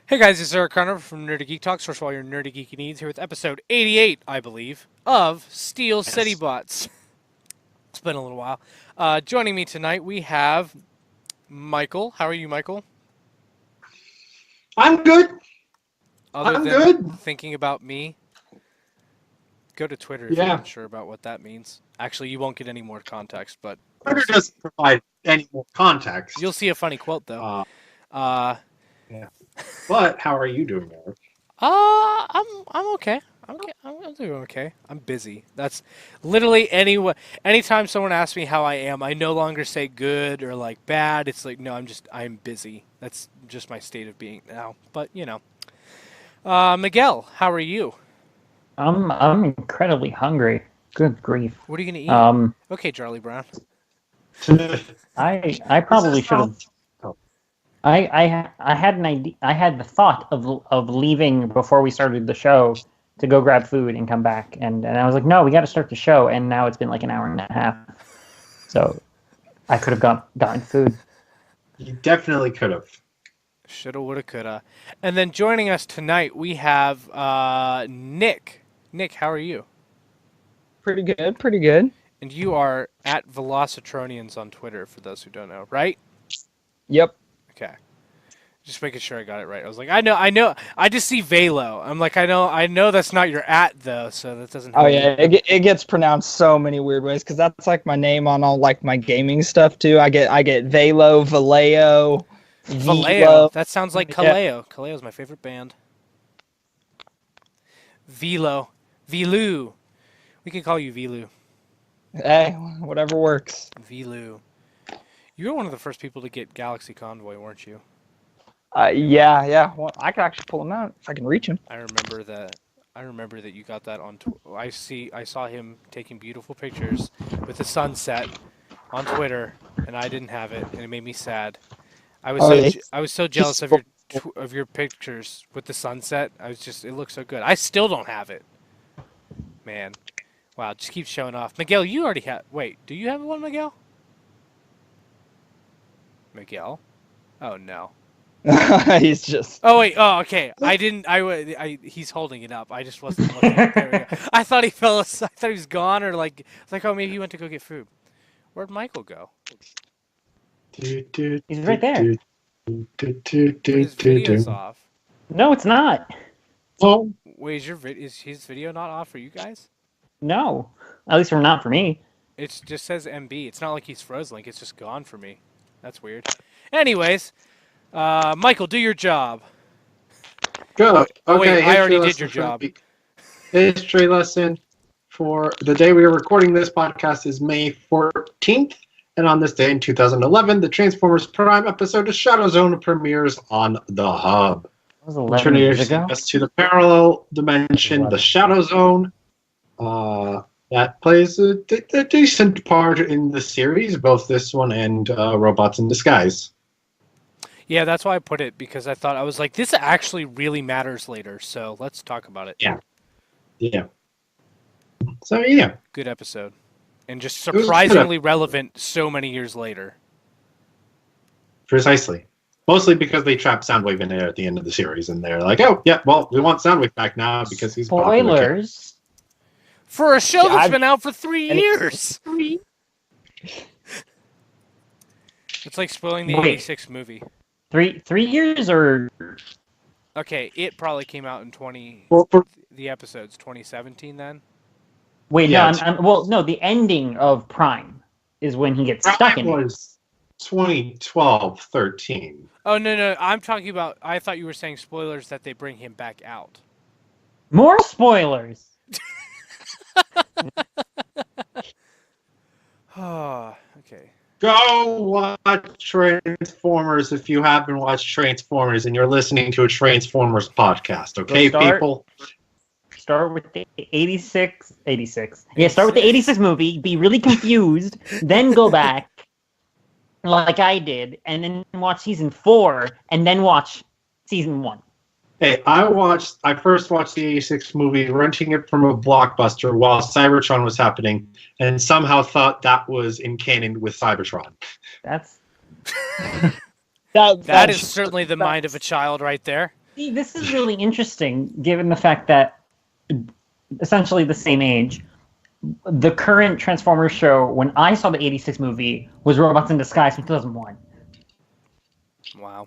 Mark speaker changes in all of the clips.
Speaker 1: Hey guys, it's Eric Connor from Nerdy Geek Talk, source for all your nerdy geeky needs, here with episode 88, I believe, of Steel City
Speaker 2: Yes.
Speaker 1: Bots. It's been a little while. Joining me tonight, we have Michael. How are you, Michael?
Speaker 2: I'm good.
Speaker 1: Other
Speaker 2: I'm
Speaker 1: than
Speaker 2: good.
Speaker 1: thinking about me, go to Twitter if you're
Speaker 2: Yeah.
Speaker 1: unsure about what that means. Actually, you won't get any more context, but you'll
Speaker 2: Twitter
Speaker 1: see.
Speaker 2: doesn't provide any more
Speaker 1: You'll
Speaker 2: context.
Speaker 1: see a funny quote, though.
Speaker 2: Uh,
Speaker 1: Uh,
Speaker 2: yeah. But how are you doing, Eric?
Speaker 1: I'm okay. I'm doing okay. I'm busy. That's literally anytime someone asks me how I am, I no longer say good or like bad. It's like no, I'm busy. That's just my state of being now. But Miguel, how are you?
Speaker 3: I'm incredibly hungry. Good grief.
Speaker 1: What are you gonna eat?
Speaker 3: Um,
Speaker 1: Okay, Charlie Brown.
Speaker 3: I probably should have. I had an idea. I had the thought of leaving before we started the show to go grab food and come back, and I was like, no, we got to start the show. And now it's been like an hour and a half, so I could have gotten food.
Speaker 2: You definitely could have.
Speaker 1: Shoulda, woulda, coulda. And then joining us tonight, we have Nick. Nick, how are you?
Speaker 4: Pretty good, pretty good.
Speaker 1: And you are at Velocitronians on Twitter, for those who don't know, right?
Speaker 4: Yep.
Speaker 1: Okay. Just making sure I got it right. I was like, I know. I just see Velo. I'm like, I know that's not your at though, so that doesn't.
Speaker 4: Oh yeah, it gets pronounced so many weird ways because that's like my name on all like my gaming stuff too. I get Velo, Vallejo,
Speaker 1: Vallejo.
Speaker 4: Velo.
Speaker 1: That sounds like
Speaker 4: Yeah.
Speaker 1: Kaleo. Kaleo's my favorite band. Velo, Vilu. We can call you Vilu.
Speaker 4: Hey, whatever works.
Speaker 1: Vilu. You were one of the first people to get Galaxy Convoy, weren't you?
Speaker 4: Yeah. Well, I could actually pull him out if I can reach him.
Speaker 1: I remember that. I remember that you got that on. I saw him taking beautiful pictures with the sunset on Twitter, and I didn't have it, and it made me sad. I was so jealous of your pictures with the sunset. It looks so good. I still don't have it. Man, wow, just keep showing off. Miguel, you already have. Wait, do you have one, Miguel? Miguel? Oh no.
Speaker 4: He's just.
Speaker 1: Oh wait. Oh okay. I didn't. He's holding it up. I just wasn't looking. There we go. I thought he fell. I thought he was gone, or like it's like, oh, maybe he went to go get food. Where'd Michael go?
Speaker 3: He's right there.
Speaker 1: His video's off.
Speaker 3: No, it's not.
Speaker 2: Well,
Speaker 1: Wait, is his video not off for you guys?
Speaker 3: No, at least not for me.
Speaker 1: It just says MB. It's not like he's frozen. Like it's just gone for me. That's weird. Anyways, Michael, do your job.
Speaker 2: go.
Speaker 1: Oh, wait,
Speaker 2: Okay,
Speaker 1: I already
Speaker 2: history
Speaker 1: did your
Speaker 2: lesson for
Speaker 1: job.
Speaker 2: the week. History lesson for the day we are recording this podcast is May 14th. And on this day in 2011, the Transformers Prime episode of Shadow Zone premieres on the Hub.
Speaker 3: That was 11 years ago.
Speaker 2: Us to the parallel dimension, the Shadow Zone. That plays a decent part in the series, both this one and Robots in Disguise.
Speaker 1: Yeah, that's why I put it, because I was like, this actually really matters later. So let's talk about it.
Speaker 2: Yeah. So yeah,
Speaker 1: Good episode. And just
Speaker 2: was a good
Speaker 1: surprisingly relevant so many years later.
Speaker 2: precisely. Mostly because they trap Soundwave in there at the end of the series, and they're like, "Oh, yeah, well, we want Soundwave back now because he's a popular kid."
Speaker 3: Spoilers.
Speaker 1: For a show that's
Speaker 4: God.
Speaker 1: been out for 3 years. It's like spoiling the
Speaker 3: Wait.
Speaker 1: 86 movie.
Speaker 3: 3 years or
Speaker 1: Okay, it probably came out in
Speaker 2: Well, for
Speaker 1: the episodes 2017 then.
Speaker 3: wait?
Speaker 2: Yeah,
Speaker 3: No, well, no. The ending of Prime is when he gets stuck in it.
Speaker 2: was 2012, 13.
Speaker 1: Oh no, I'm talking about. I thought you were saying spoilers that they bring him back out.
Speaker 3: More spoilers.
Speaker 1: Oh, okay.
Speaker 2: Go watch Transformers if you haven't watched Transformers and you're listening to a Transformers podcast, okay, people?
Speaker 3: Start with the 86. Yeah, start with the 86 movie, be really confused, then go back, like I did, and then watch season 4, and then watch season 1.
Speaker 2: Hey, I first watched the 86 movie, renting it from a Blockbuster while Cybertron was happening, and somehow thought that was in canon with Cybertron.
Speaker 3: That's
Speaker 1: That is certainly the mind of a child right there.
Speaker 3: See, this is really interesting, given the fact that essentially the same age. The current Transformers show, when I saw the '86 movie, was Robots in Disguise from 2001.
Speaker 1: Wow.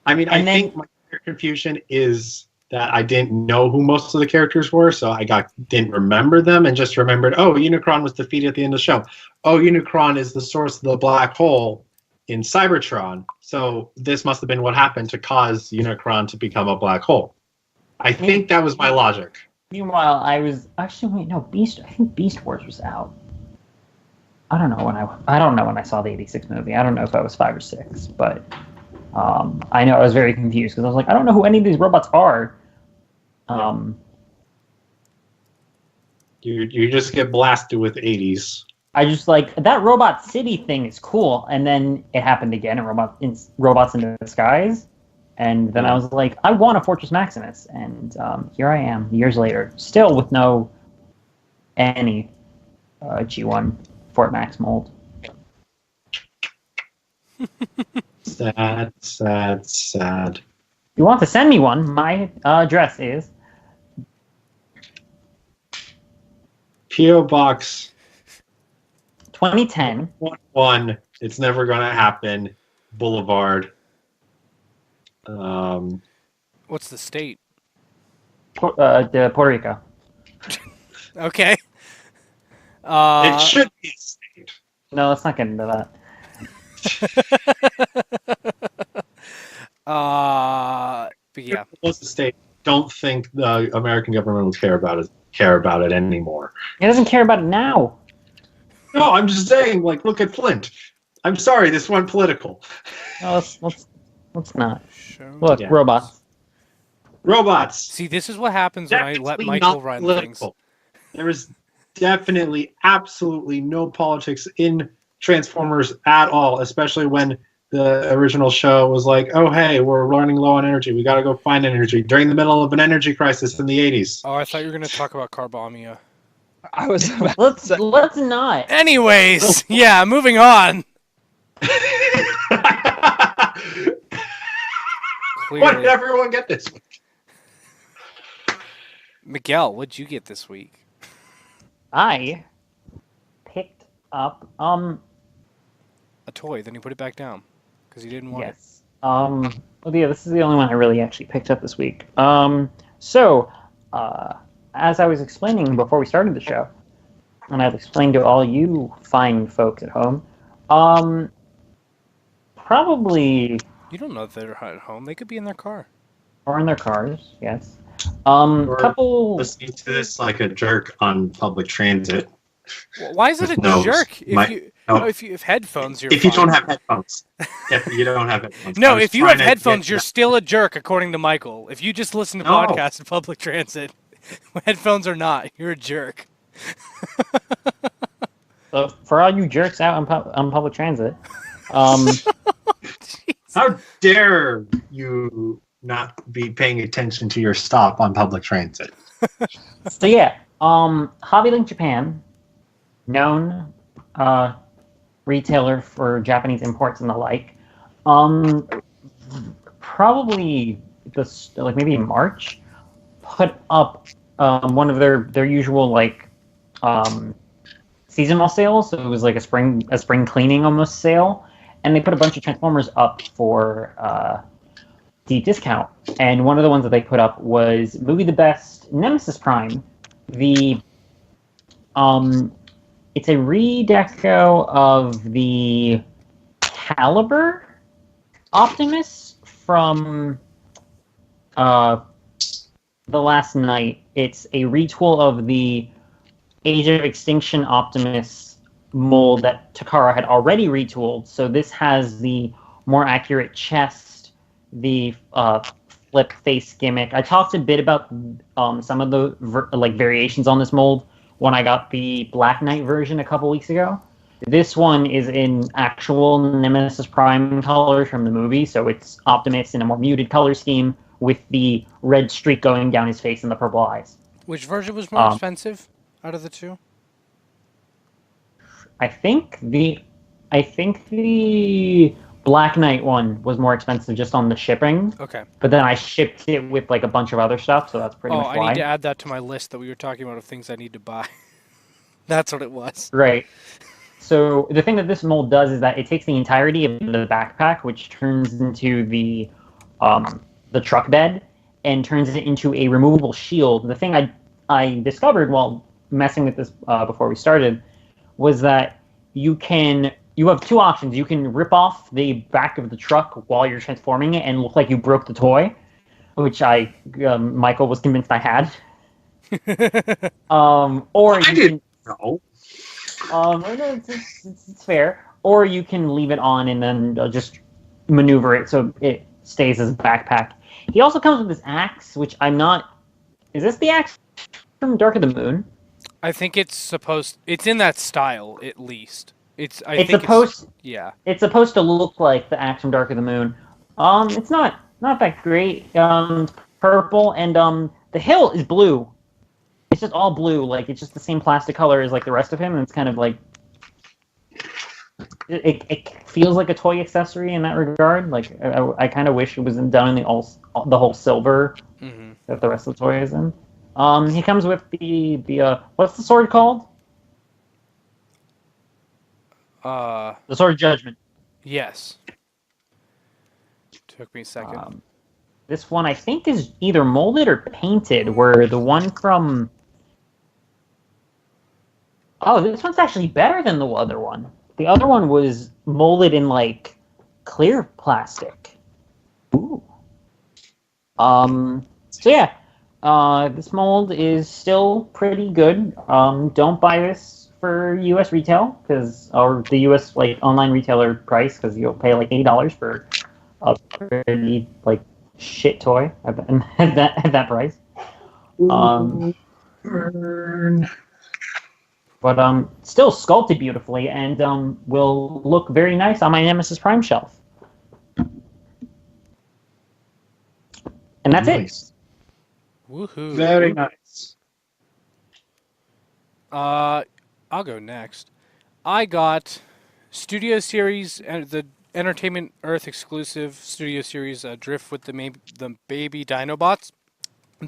Speaker 2: I mean,
Speaker 3: And
Speaker 2: I
Speaker 3: then-
Speaker 2: think my confusion is that I didn't know who most of the characters were, so I didn't remember them and just remembered, oh, Unicron was defeated at the end of the show. Oh, Unicron is the source of the black hole in Cybertron, so this must have been what happened to cause Unicron to become a black hole. I think that was my logic.
Speaker 3: Meanwhile, I was actually wait, no, Beast. I think Beast Wars was out. I don't know when I saw the '86 movie. I don't know if I was 5 or 6, but I know I was very confused because I was like, I don't know who any of these robots are.
Speaker 2: You just get blasted with 80s.
Speaker 3: I just like that Robot City thing is cool, and then it happened again in Robots in Disguise, and then I was like, I want a Fortress Maximus, and here I am years later, still with no any G1 Fort Max mold.
Speaker 2: Sad, sad, sad.
Speaker 3: If you want to send me one, my address is
Speaker 2: P.O. Box
Speaker 3: 2010.
Speaker 2: 1. It's never gonna happen. Boulevard.
Speaker 1: What's the state?
Speaker 3: Puerto Rico.
Speaker 1: Okay.
Speaker 2: It should be a state.
Speaker 3: No, let's not get into that.
Speaker 1: But yeah.
Speaker 2: If it was a state. Don't think the American government will care about it anymore.
Speaker 3: He doesn't care about it now.
Speaker 2: No, I'm just saying. Like, look at Flint. I'm sorry, this went political.
Speaker 3: No, let's not.
Speaker 1: Show.
Speaker 3: Look,
Speaker 2: Yeah.
Speaker 3: robots.
Speaker 2: Robots.
Speaker 1: See, this is what happens when I let
Speaker 2: Definitely
Speaker 1: Michael
Speaker 2: not
Speaker 1: run
Speaker 2: political. There is definitely, absolutely no politics in Transformers at all, especially when the original show was like, oh, hey, we're running low on energy. We got to go find energy during the middle of an energy crisis in the 80s.
Speaker 1: Oh, I thought you were going to talk about Carbomia.
Speaker 4: I was about
Speaker 3: Let's not.
Speaker 1: Anyways, yeah, moving on.
Speaker 2: What did
Speaker 1: Clearly.
Speaker 2: everyone get this week?
Speaker 1: Miguel, what'd you get this week?
Speaker 3: I picked up
Speaker 1: A toy, then you put it back down. Because you didn't want it.
Speaker 3: yes. Well, yeah, this is the only one I really actually picked up this week. So, as I was explaining before we started the show, and I've explained to all you fine folks at home, probably
Speaker 1: You don't know if they're at home. They could be in their car.
Speaker 3: or in their cars, yes.
Speaker 2: Or
Speaker 3: Couple.
Speaker 2: Listening to this like a jerk on public transit.
Speaker 1: Well, why is it a
Speaker 2: No,
Speaker 1: jerk
Speaker 2: no.
Speaker 1: if you have headphones? You're
Speaker 2: If you
Speaker 1: fine.
Speaker 2: don't have headphones. If you don't have headphones.
Speaker 1: No,
Speaker 2: I was
Speaker 1: if you have
Speaker 2: trying to
Speaker 1: headphones,
Speaker 2: get
Speaker 1: you're
Speaker 2: that.
Speaker 1: still a jerk, according to Michael. If you just listen to
Speaker 2: No.
Speaker 1: podcasts in public transit, headphones or not, you're a jerk.
Speaker 3: So for all you jerks out on public transit,
Speaker 2: How dare you not be paying attention to your stop on public transit?
Speaker 3: so yeah, Hobbylink Japan, known retailer for Japanese imports and the like, probably maybe in March, put up one of their usual seasonal sales. So it was like a spring cleaning almost sale, and they put a bunch of Transformers up for deep discount. And one of the ones that they put up was Movie the Best Nemesis Prime. It's a redeco of the Caliber Optimus from The Last Night. It's a retool of the Age of Extinction Optimus mold that Takara had already retooled. So this has the more accurate chest, the flip face gimmick. I talked a bit about some of the variations on this mold when I got the Black Knight version a couple weeks ago. This one is in actual Nemesis Prime colors from the movie, so it's Optimus in a more muted color scheme with the red streak going down his face and the purple eyes.
Speaker 1: Which version was more expensive out of the two?
Speaker 3: I think the Black Knight one was more expensive just on the shipping,
Speaker 1: Okay.
Speaker 3: but then I shipped it with like a bunch of other stuff, so that's pretty
Speaker 1: Oh,
Speaker 3: much
Speaker 1: I
Speaker 3: why.
Speaker 1: need to add that to my list that we were talking about of things I need to buy. That's what it was.
Speaker 3: Right. So the thing that this mold does is that it takes the entirety of the backpack, which turns into the truck bed, and turns it into a removable shield. The thing I discovered while messing with this before we started was that you have two options. You can rip off the back of the truck while you're transforming it and look like you broke the toy, which Michael was convinced I had. Or
Speaker 2: I
Speaker 3: you
Speaker 2: didn't
Speaker 3: can.
Speaker 2: know.
Speaker 3: No, it's fair. Or you can leave it on and then just maneuver it so it stays as a backpack. He also comes with this axe, which I'm not. Is this the axe from Dark of the Moon?
Speaker 1: I think it's in that style at least. It's yeah.
Speaker 3: It's supposed to look like the axe from Dark of the Moon. It's not that great. It's purple and the hill is blue. It's just all blue, like it's just the same plastic color as like the rest of him, and it's kind of like it feels like a toy accessory in that regard. Like I kind of wish it was done in the whole silver that the rest of the toy is in. He comes with the what's the sword called? The Sword of Judgment.
Speaker 1: Yes. Took me a second.
Speaker 3: This one I think is either molded or painted. Where the one from this one's actually better than the other one. The other one was molded in like clear plastic. Ooh. So yeah, this mold is still pretty good. Don't buy this for U.S. retail or the U.S. like online retailer price because you'll pay like $80 for a pretty like shit toy at that price. But still sculpted beautifully and will look very nice on my Nemesis Prime shelf. And that's it.
Speaker 1: Woohoo!
Speaker 2: Very nice.
Speaker 1: I'll go next. I got Studio Series and the Entertainment Earth exclusive Studio Series Drift with the baby Dinobots.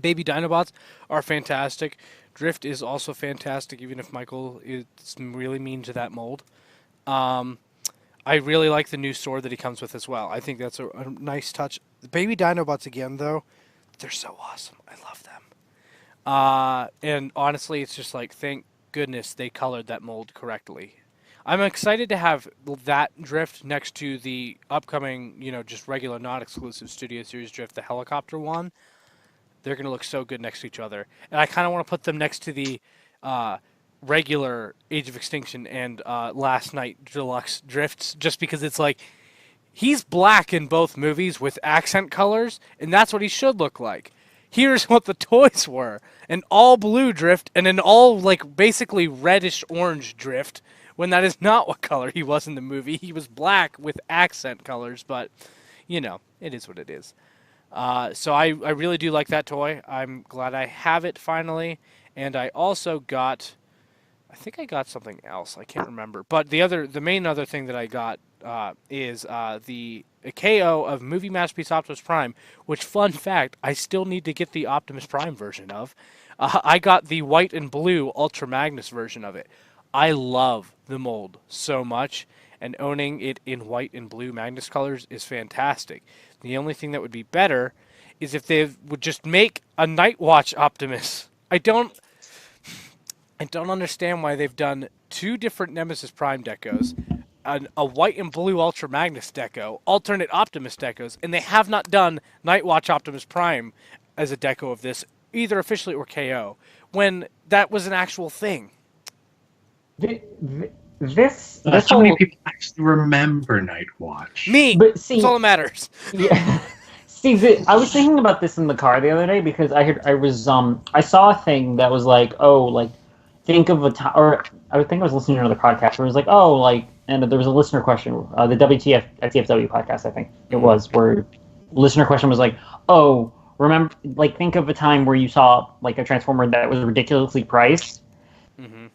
Speaker 1: Baby Dinobots are fantastic. Drift is also fantastic, even if Michael is really mean to that mold. I really like the new sword that he comes with as well. I think that's a nice touch. The Baby Dinobots again, though, they're so awesome. I love them. And honestly, it's just like, thank goodness they colored that mold correctly. I'm excited to have that Drift next to the upcoming, just regular, not exclusive Studio Series Drift, the helicopter one. They're going to look so good next to each other. And I kind of want to put them next to the regular Age of Extinction and Last Night Deluxe Drifts, just because it's like, he's black in both movies with accent colors, and that's what he should look like. Here's what the toys were. An all blue Drift and an all, like, basically reddish orange Drift, when that is not what color he was in the movie. He was black with accent colors, but, it is what it is. So I really do like that toy. I'm glad I have it finally. And I also got, I think I got something else. I can't remember. But the main other thing that I got is the KO of Movie Masterpiece Optimus Prime, which, fun fact, I still need to get the Optimus Prime version of. I got the white and blue Ultra Magnus version of it. I love the mold so much, and owning it in white and blue Magnus colors is fantastic. The only thing that would be better is if they would just make a Night Watch Optimus. I don't understand why they've done two different Nemesis Prime decos, a white and blue Ultra Magnus deco, alternate Optimus decos, and they have not done Night Watch Optimus Prime as a deco of this, either officially or KO, when that was an actual thing.
Speaker 2: How many people actually remember Night Watch?
Speaker 1: Me!
Speaker 3: But see,
Speaker 1: that's all that matters.
Speaker 3: Yeah. See, I was thinking about this in the car the other day because I saw a thing that was like, think of a time, or I think I was listening to another podcast where it was like, and there was a listener question, the WTF at TFW podcast, I think it was, where listener question was like, remember, think of a time where you saw like a Transformer that was ridiculously priced. Mm-hmm.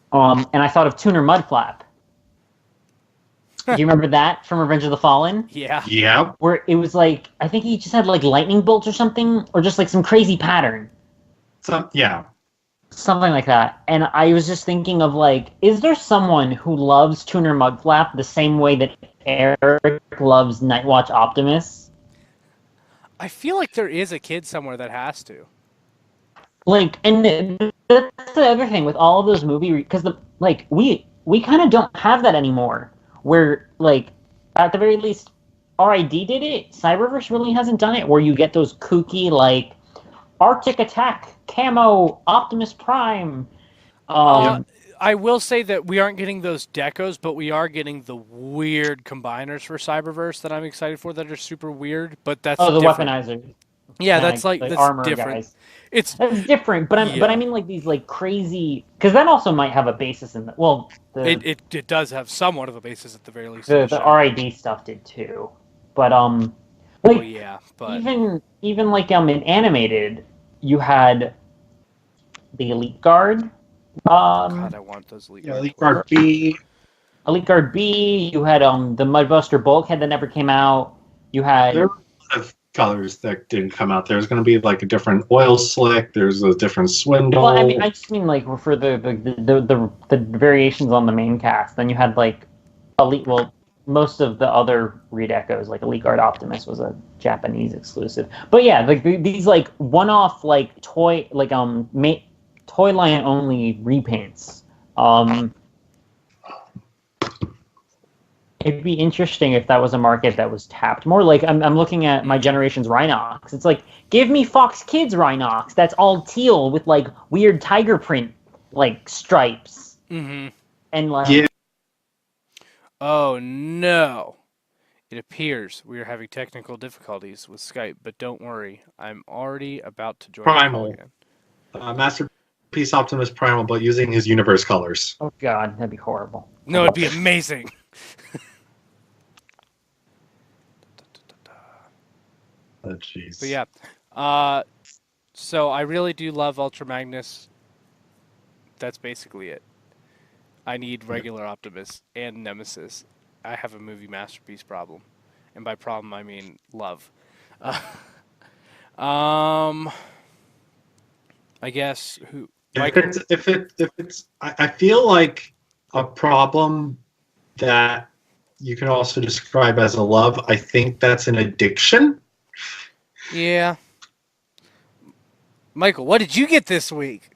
Speaker 3: And I thought of Tuner Mudflap. Do you remember that from Revenge of the Fallen?
Speaker 1: Yeah.
Speaker 2: Yeah.
Speaker 3: Where it was like, I think he just had like lightning bolts or something, or just like some crazy pattern.
Speaker 2: Yeah.
Speaker 3: Something like that. And I was just thinking of like, is there someone who loves Tuner Mudflap the same way that Eric loves Nightwatch Optimus?
Speaker 1: I feel like there is a kid somewhere that has to.
Speaker 3: Like, and that's the other thing with all of those movies, because we kind of don't have that anymore. Where like, at the very least, RID did it. Cyberverse really hasn't done it. Where you get those kooky like Arctic Attack camo Optimus Prime.
Speaker 1: I will say that we aren't getting those decos, but we are getting the weird combiners for Cyberverse that I'm excited for. That are super weird, but that's
Speaker 3: the
Speaker 1: different.
Speaker 3: weaponizer.
Speaker 1: Yeah, that's like
Speaker 3: the
Speaker 1: that's
Speaker 3: armor
Speaker 1: different.
Speaker 3: guys.
Speaker 1: It's
Speaker 3: That's different, but I mean like these like crazy, because that also might have a basis in
Speaker 1: it does have somewhat of a basis at the very least.
Speaker 3: the RID stuff did too, but
Speaker 1: Oh yeah, but
Speaker 3: even like in animated, you had the Elite Guard.
Speaker 1: God, I want those Elite
Speaker 2: Yeah,
Speaker 1: Guard
Speaker 2: Elite Guard B.
Speaker 3: Elite Guard B. You had the Mudbuster Bulkhead that never came out. You had
Speaker 2: There were a lot of colors that didn't come out. There's going to be like a different oil slick. There's a different swindle.
Speaker 3: well, I just mean like for the variations on the main cast. Then you had like Elite. Well, most of the other redecos, like Elite Guard Optimus, was a Japanese exclusive. But yeah, like these like one-off like toy toy line only repaints. It'd be interesting if that was a market that was tapped more. Like I'm looking at my generation's Rhinox. It's like, give me Fox Kids Rhinox. That's all teal with like weird tiger print like stripes.
Speaker 1: Mm-hmm.
Speaker 3: And like
Speaker 2: Yeah.
Speaker 1: Oh no! It appears we are having technical difficulties with Skype, but don't worry, I'm already about to join the call
Speaker 2: Primal.
Speaker 1: again.
Speaker 2: Masterpiece Optimus Primal, but using his universe colors.
Speaker 3: oh god, that'd be horrible.
Speaker 1: No, it'd be amazing.
Speaker 2: Oh, jeez.
Speaker 1: But yeah, so I really do love Ultra Magnus. That's basically it. I need regular Optimus and Nemesis. I have a movie masterpiece problem, and by problem I mean love. I guess who? Michael?
Speaker 2: If it's, I feel like a problem that you can also describe as a love. I think that's an addiction.
Speaker 1: Yeah. Michael, what did you get this week?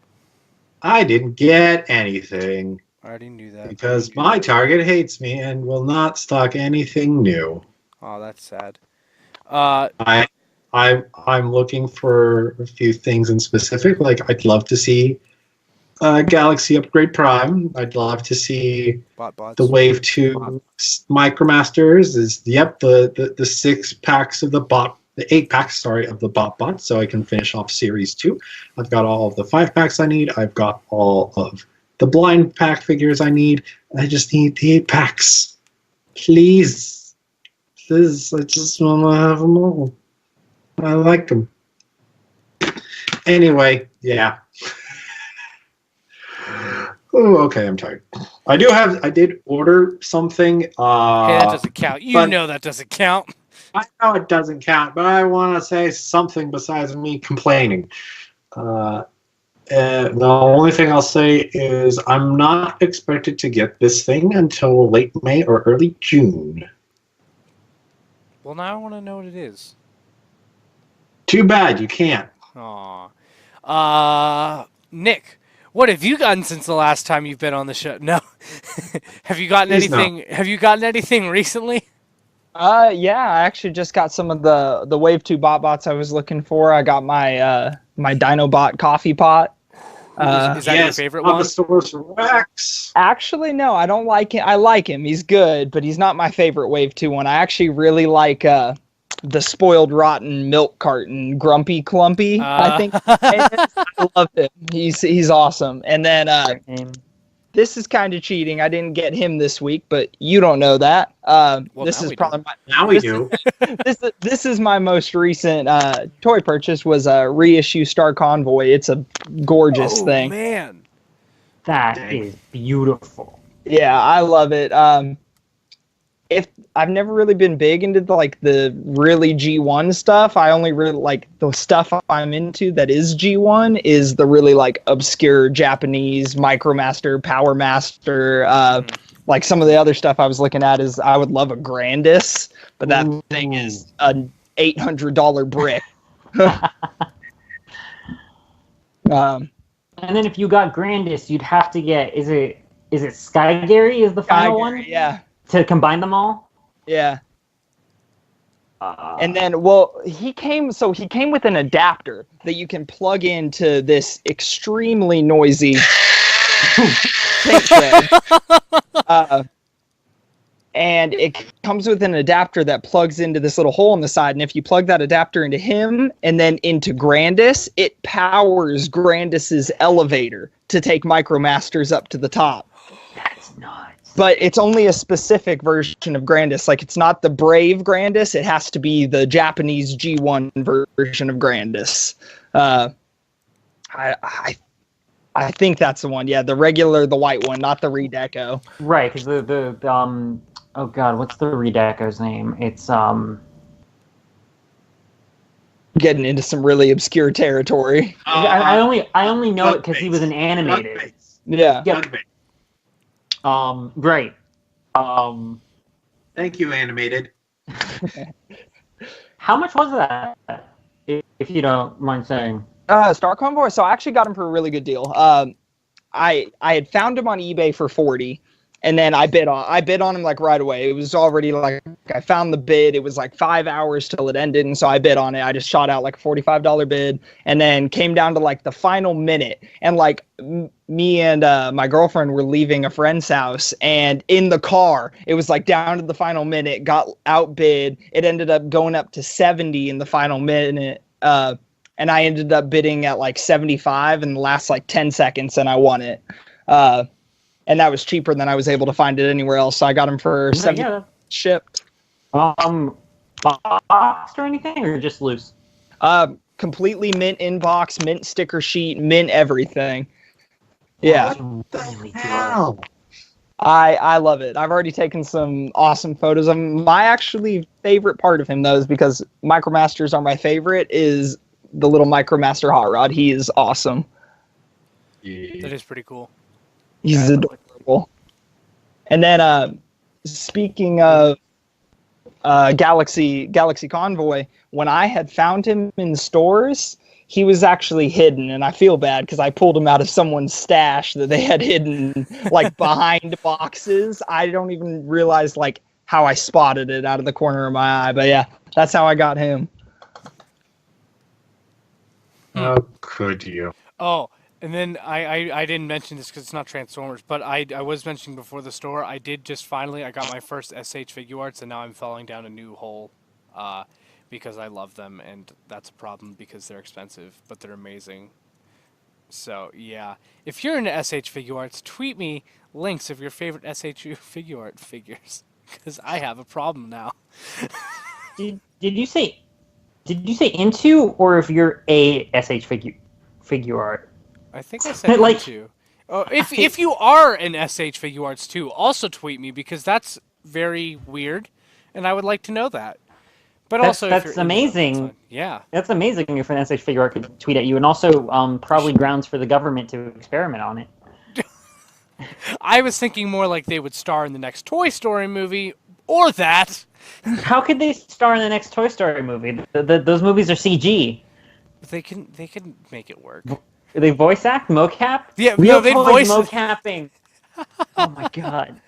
Speaker 2: I didn't get anything
Speaker 1: I already knew that.
Speaker 2: because my target hates me and will not stock anything new.
Speaker 1: Oh, that's sad.
Speaker 2: I'm looking for a few things in specific. Like I'd love to see Galaxy Upgrade Prime. I'd love to see
Speaker 1: Bots.
Speaker 2: the Wave 2 Micromasters. The 6 packs of the 8 packs, sorry, of the bot, so I can finish off Series 2. I've got all of the 5 packs I need. I've got all of the blind pack figures I need. I just need the 8 packs. Please. I just want to have them all. I like them. Anyway, yeah. Oh, okay, I'm tired. I did order something.
Speaker 1: Hey, that doesn't count. You know that doesn't count.
Speaker 2: I know it doesn't count, but I want to say something besides me complaining. The only thing I'll say is I'm not expected to get this thing until late May or early June.
Speaker 1: Well, now I want to know what it is.
Speaker 2: Too bad you can't.
Speaker 1: Aw. Nick, what have you gotten since the last time you've been on the show? No. Have you gotten
Speaker 2: Please
Speaker 1: anything?
Speaker 2: no.
Speaker 1: Have you gotten anything recently?
Speaker 4: Yeah, I actually just got some of the Wave 2 bots I was looking for. I got my my Dinobot coffee pot.
Speaker 1: Is that your favorite one?
Speaker 2: Source Rex.
Speaker 4: Actually, no, I don't like him. I like him. He's good, but he's not my favorite Wave 2 one. I actually really like the spoiled rotten milk carton Grumpy Clumpy. I think I love him. He's awesome. And then this is kind of cheating. I didn't get him this week, but you don't know that. This is probably
Speaker 2: now we do.
Speaker 4: This is my most recent toy purchase. Was a reissue Star Convoy. It's a gorgeous thing.
Speaker 1: Oh man,
Speaker 3: that is beautiful.
Speaker 4: Yeah, I love it. if I've never really been big into the really G1 stuff. I only really like the stuff I'm into that is G1 is the really like obscure Japanese Micromaster, Power Master. Like some of the other stuff I was looking at is I would love a Grandis, but that thing is an $800 brick.
Speaker 3: And then if you got Grandis, you'd have to get is it Sky Gary is the final one?
Speaker 4: Yeah.
Speaker 3: To combine them all?
Speaker 4: Yeah. And then, well, he came with an adapter that you can plug into this extremely noisy tape tray. And it comes with an adapter that plugs into this little hole on the side. And if you plug that adapter into him and then into Grandis, it powers Grandis's elevator to take Micromasters up to the top.
Speaker 3: That's nuts.
Speaker 4: But it's only a specific version of Grandis. Like, it's not the Brave Grandis. It has to be the Japanese G1 version of Grandis. I think that's the one. Yeah, the white one, not the Redeco.
Speaker 3: Right, because the oh god, what's the Redeco's name? It's
Speaker 4: getting into some really obscure territory.
Speaker 3: I only know it because he was an animated.
Speaker 4: Yeah.
Speaker 3: Right.
Speaker 2: Thank you, animated.
Speaker 3: How much was that? If you don't mind saying.
Speaker 4: Star Convoy. So I actually got him for a really good deal. I had found him on eBay for $40, and then I bid on him like right away. It was already like I found the bid. It was like 5 hours till it ended, and so I bid on it. I just shot out like a $45 bid, and then came down to like the final minute, and like me and my girlfriend were leaving a friend's house, and in the car it was like down to the final minute, got outbid. It ended up going up to 70 in the final minute. And I ended up bidding at like 75 in the last like 10 seconds, and I won it. And that was cheaper than I was able to find it anywhere else. So I got them for 70 shipped.
Speaker 3: Boxed or anything, or just loose?
Speaker 4: Completely mint inbox, mint sticker sheet, mint everything. Yeah.
Speaker 2: What the hell?
Speaker 4: I love it. I've already taken some awesome photos of him. My actually favorite part of him, though, is because Micromasters are my favorite, is the little Micromaster Hot Rod. He is awesome.
Speaker 2: Yeah.
Speaker 1: That is pretty cool.
Speaker 4: He's adorable. And then, speaking of Galaxy Convoy, when I had found him in stores, he was actually hidden, and I feel bad because I pulled him out of someone's stash that they had hidden, like, behind boxes. I don't even realize, like, how I spotted it out of the corner of my eye. But, yeah, that's how I got him.
Speaker 2: How could you?
Speaker 1: Oh, and then I didn't mention this because it's not Transformers, but I was mentioning before the store, I did just finally, I got my first SH Figure Arts, and now I'm falling down a new hole because I love them, and that's a problem because they're expensive, but they're amazing. So, yeah. If you're into SH Figure Arts, tweet me links of your favorite SH Figure Art figures, because I have a problem now.
Speaker 3: Did you say into, or if you're a SH figure art?
Speaker 1: I think I said
Speaker 3: Like-
Speaker 1: into. Oh, if you are an SH Figure Arts too, also tweet me because that's very weird, and I would like to know that. But also, if
Speaker 3: that's
Speaker 1: you're into that,
Speaker 3: amazing.
Speaker 1: that's fine. Yeah.
Speaker 3: That's amazing if an SH figure art could tweet at you, and also probably grounds for the government to experiment on it.
Speaker 1: I was thinking more like they would star in the next Toy Story movie, or that.
Speaker 3: How could they star in the next Toy Story movie? Those movies are CG.
Speaker 1: They can make it work.
Speaker 3: They voice act mocap.
Speaker 1: Yeah,
Speaker 3: Real
Speaker 1: no, they
Speaker 3: toys
Speaker 1: voice
Speaker 3: mocapping. Oh my god,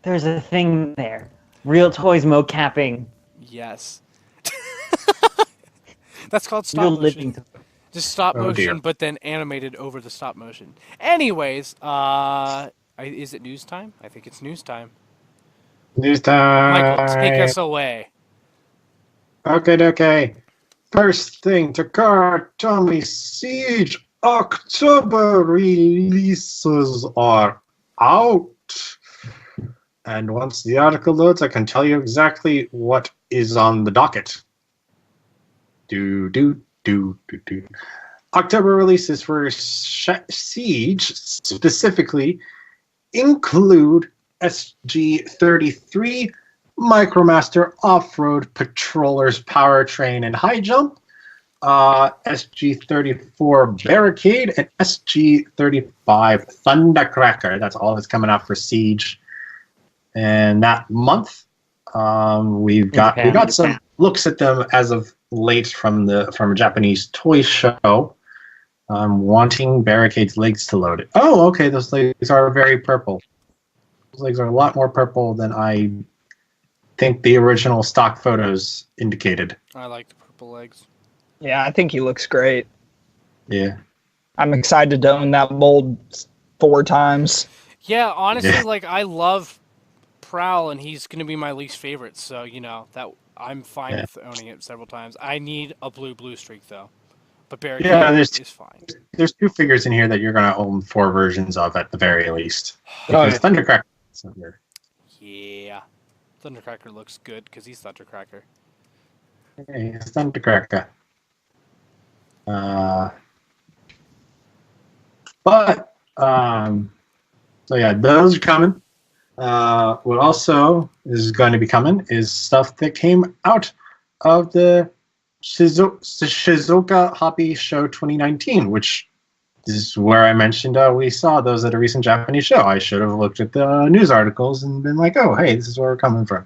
Speaker 3: there's a thing there. Real toys mocapping.
Speaker 1: Yes. That's called stop
Speaker 3: Real
Speaker 1: motion.
Speaker 3: living.
Speaker 1: Just stop
Speaker 2: Oh,
Speaker 1: motion,
Speaker 2: dear.
Speaker 1: but then animated over the stop motion. Anyways, is it news time? I think it's news time.
Speaker 2: News time.
Speaker 1: Michael, take us away.
Speaker 2: Okay. First thing to car, Tommy Siege October releases are out. And once the article loads, I can tell you exactly what is on the docket. October releases for Siege specifically include SG-33, Micromaster Off-Road Patrollers Powertrain and High Jump, SG-34 Barricade, and SG-35 Thundercracker. That's all that's coming out for Siege. And that month, we got some looks at them as of late from a Japanese toy show. Wanting Barricade's legs to load it. Oh, okay, those legs are very purple. Those legs are a lot more purple than I think the original stock photos indicated.
Speaker 1: I like the purple legs.
Speaker 4: Yeah, I think he looks great.
Speaker 2: Yeah.
Speaker 4: I'm excited to own that mold 4 times.
Speaker 1: Yeah, honestly, like I love Prowl, and he's gonna be my least favorite. So that I'm fine with owning it several times. I need a blue streak though, but Barricade is fine.
Speaker 2: There's 2 figures in here that you're gonna own 4 versions of at the very least.
Speaker 4: Oh,
Speaker 2: Because Thundercracker.
Speaker 1: Yeah, Thundercracker looks good because he's Thundercracker.
Speaker 2: Hey, it's Thundercracker. So yeah, those are coming. What also is going to be coming is stuff that came out of the Shizuoka Hobby Show 2019, which is where I mentioned we saw those at a recent Japanese show. I should have looked at the news articles and been like, oh, hey, this is where we're coming from.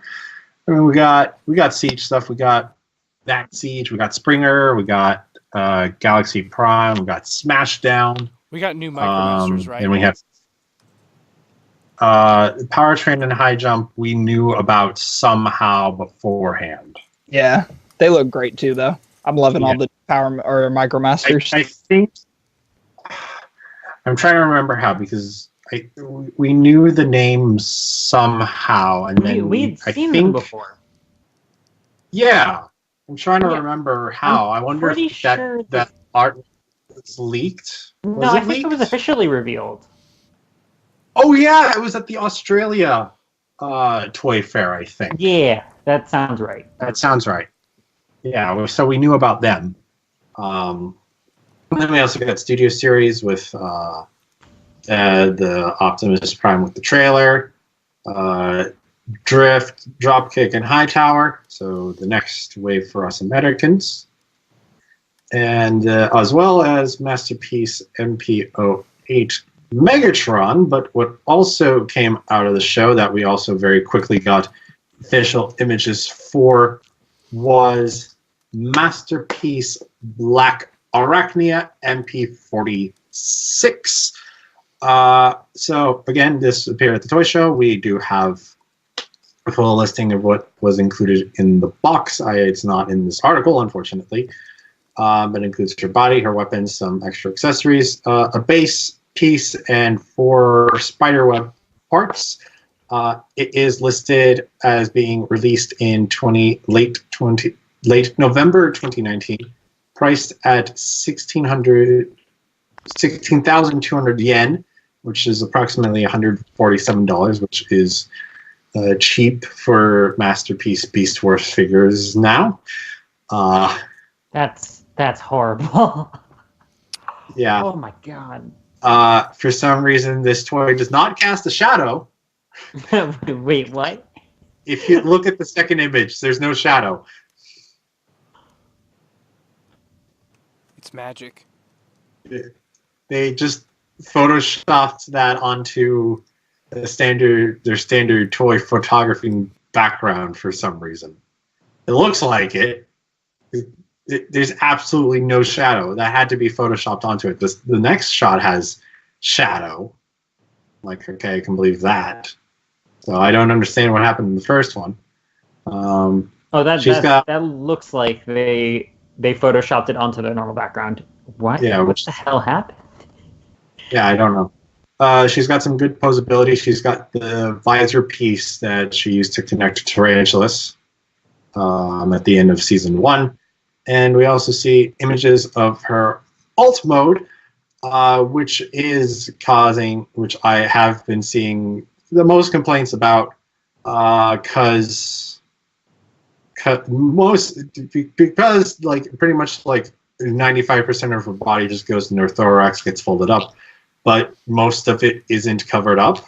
Speaker 2: I mean, we got Siege stuff. We got that Siege. We got Springer. We got Galaxy Prime. We got Smashdown.
Speaker 1: We got new Micromasters, right?
Speaker 2: And we have Powertrain and High Jump. We knew about somehow beforehand.
Speaker 4: Yeah, they look great too, though. I'm loving all the Power or Micromasters.
Speaker 2: I think I'm trying to remember how, because we knew the names somehow, and then
Speaker 3: we'd seen them before.
Speaker 2: Yeah, I'm trying to remember how. I wonder if
Speaker 3: sure
Speaker 2: that art was leaked.
Speaker 3: No, I think it was officially revealed.
Speaker 2: Oh yeah, it was at the Australia toy fair, I think.
Speaker 3: Yeah, that sounds right.
Speaker 2: That sounds right. Yeah, so we knew about them. And then we also got Studio Series with the Optimus Prime with the trailer, Drift, Dropkick, and Hightower. So the next wave for us Americans. And as well as Masterpiece MP08 Megatron. But what also came out of the show that we also very quickly got official images for was Masterpiece Black Arachnia MP46. So again, this appeared at the toy show. We do have a full listing of what was included in the box. It's not in this article, unfortunately, but it includes her body, her weapons, some extra accessories, a base piece, and 4 spiderweb parts. It is listed as being released in late November 2019. Priced at 16,200 yen, which is approximately $147, which is cheap for Masterpiece Beast Wars figures now.
Speaker 3: That's horrible.
Speaker 2: Yeah.
Speaker 3: Oh my god.
Speaker 2: For some reason, this toy does not cast a shadow.
Speaker 3: Wait, what?
Speaker 2: If you look at the second image, there's no shadow.
Speaker 1: It's magic.
Speaker 2: They just photoshopped that onto their standard toy photography background for some reason. It looks like it. There's absolutely no shadow. That had to be photoshopped onto it. The next shot has shadow. Like, okay, I can believe that. So I don't understand what happened in the first one.
Speaker 3: That looks like they photoshopped it onto the normal background. What?
Speaker 2: Yeah,
Speaker 3: what the hell happened?
Speaker 2: Yeah, I don't know. She's got some good posability. She's got the visor piece that she used to connect to Tarantulas at the end of season 1. And we also see images of her alt mode, which I have been seeing the most complaints about, because like pretty much like 95% of her body just goes into her thorax, gets folded up, but most of it isn't covered up.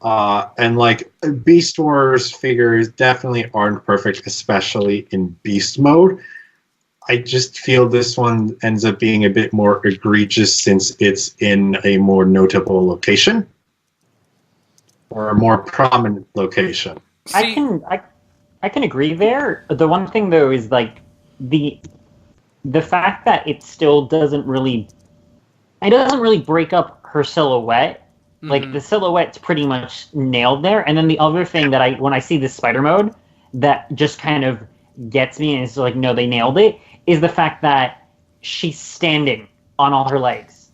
Speaker 2: And like Beast Wars figures definitely aren't perfect, especially in Beast mode. I just feel this one ends up being a bit more egregious since it's in a more notable location or a more prominent location.
Speaker 3: I can agree there. The one thing though is like the fact that it still doesn't really break up her silhouette. Like the silhouette's pretty much nailed there. And then the other thing that when I see this spider mode that just kind of gets me and it's like, no, they nailed it, is the fact that she's standing on all her legs.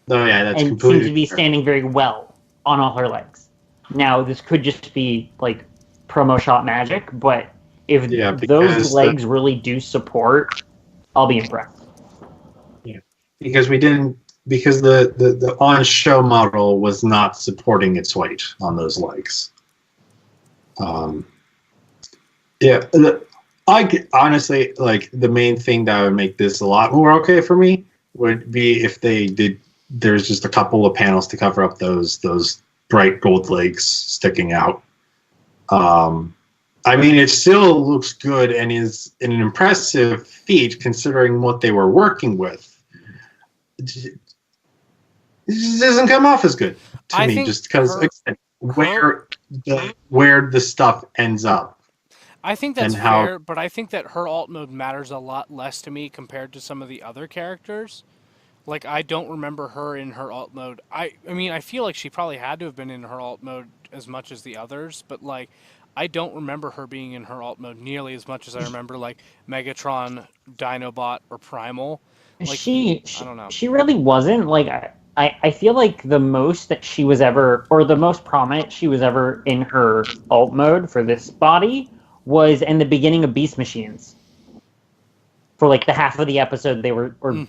Speaker 2: Oh yeah, that's
Speaker 3: and
Speaker 2: completely
Speaker 3: seems to be standing very well on all her legs. Now this could just be like promo shot magic, but if those legs really do support, I'll be impressed.
Speaker 2: Yeah, because the on-show model was not supporting its weight on those legs. I honestly, like, the main thing that would make this a lot more okay for me would be if they did. There's just a couple of panels to cover up those bright gold legs sticking out. I mean, it still looks good and is an impressive feat considering what they were working with. It just doesn't come off as good to me, just because where the stuff ends up.
Speaker 1: I think that's fair, but I think that her alt mode matters a lot less to me compared to some of the other characters. Like, I don't remember her in her alt mode. I mean, I feel like she probably had to have been in her alt mode as much as the others, but, like, I don't remember her being in her alt mode nearly as much as I remember, like, Megatron, Dinobot, or Primal. Like, I don't know.
Speaker 3: She really wasn't. Like, I feel like the most that she was ever, or the most prominent she was ever in her alt mode for this body was in the beginning of Beast Machines. For, like, the half of the episode they were, or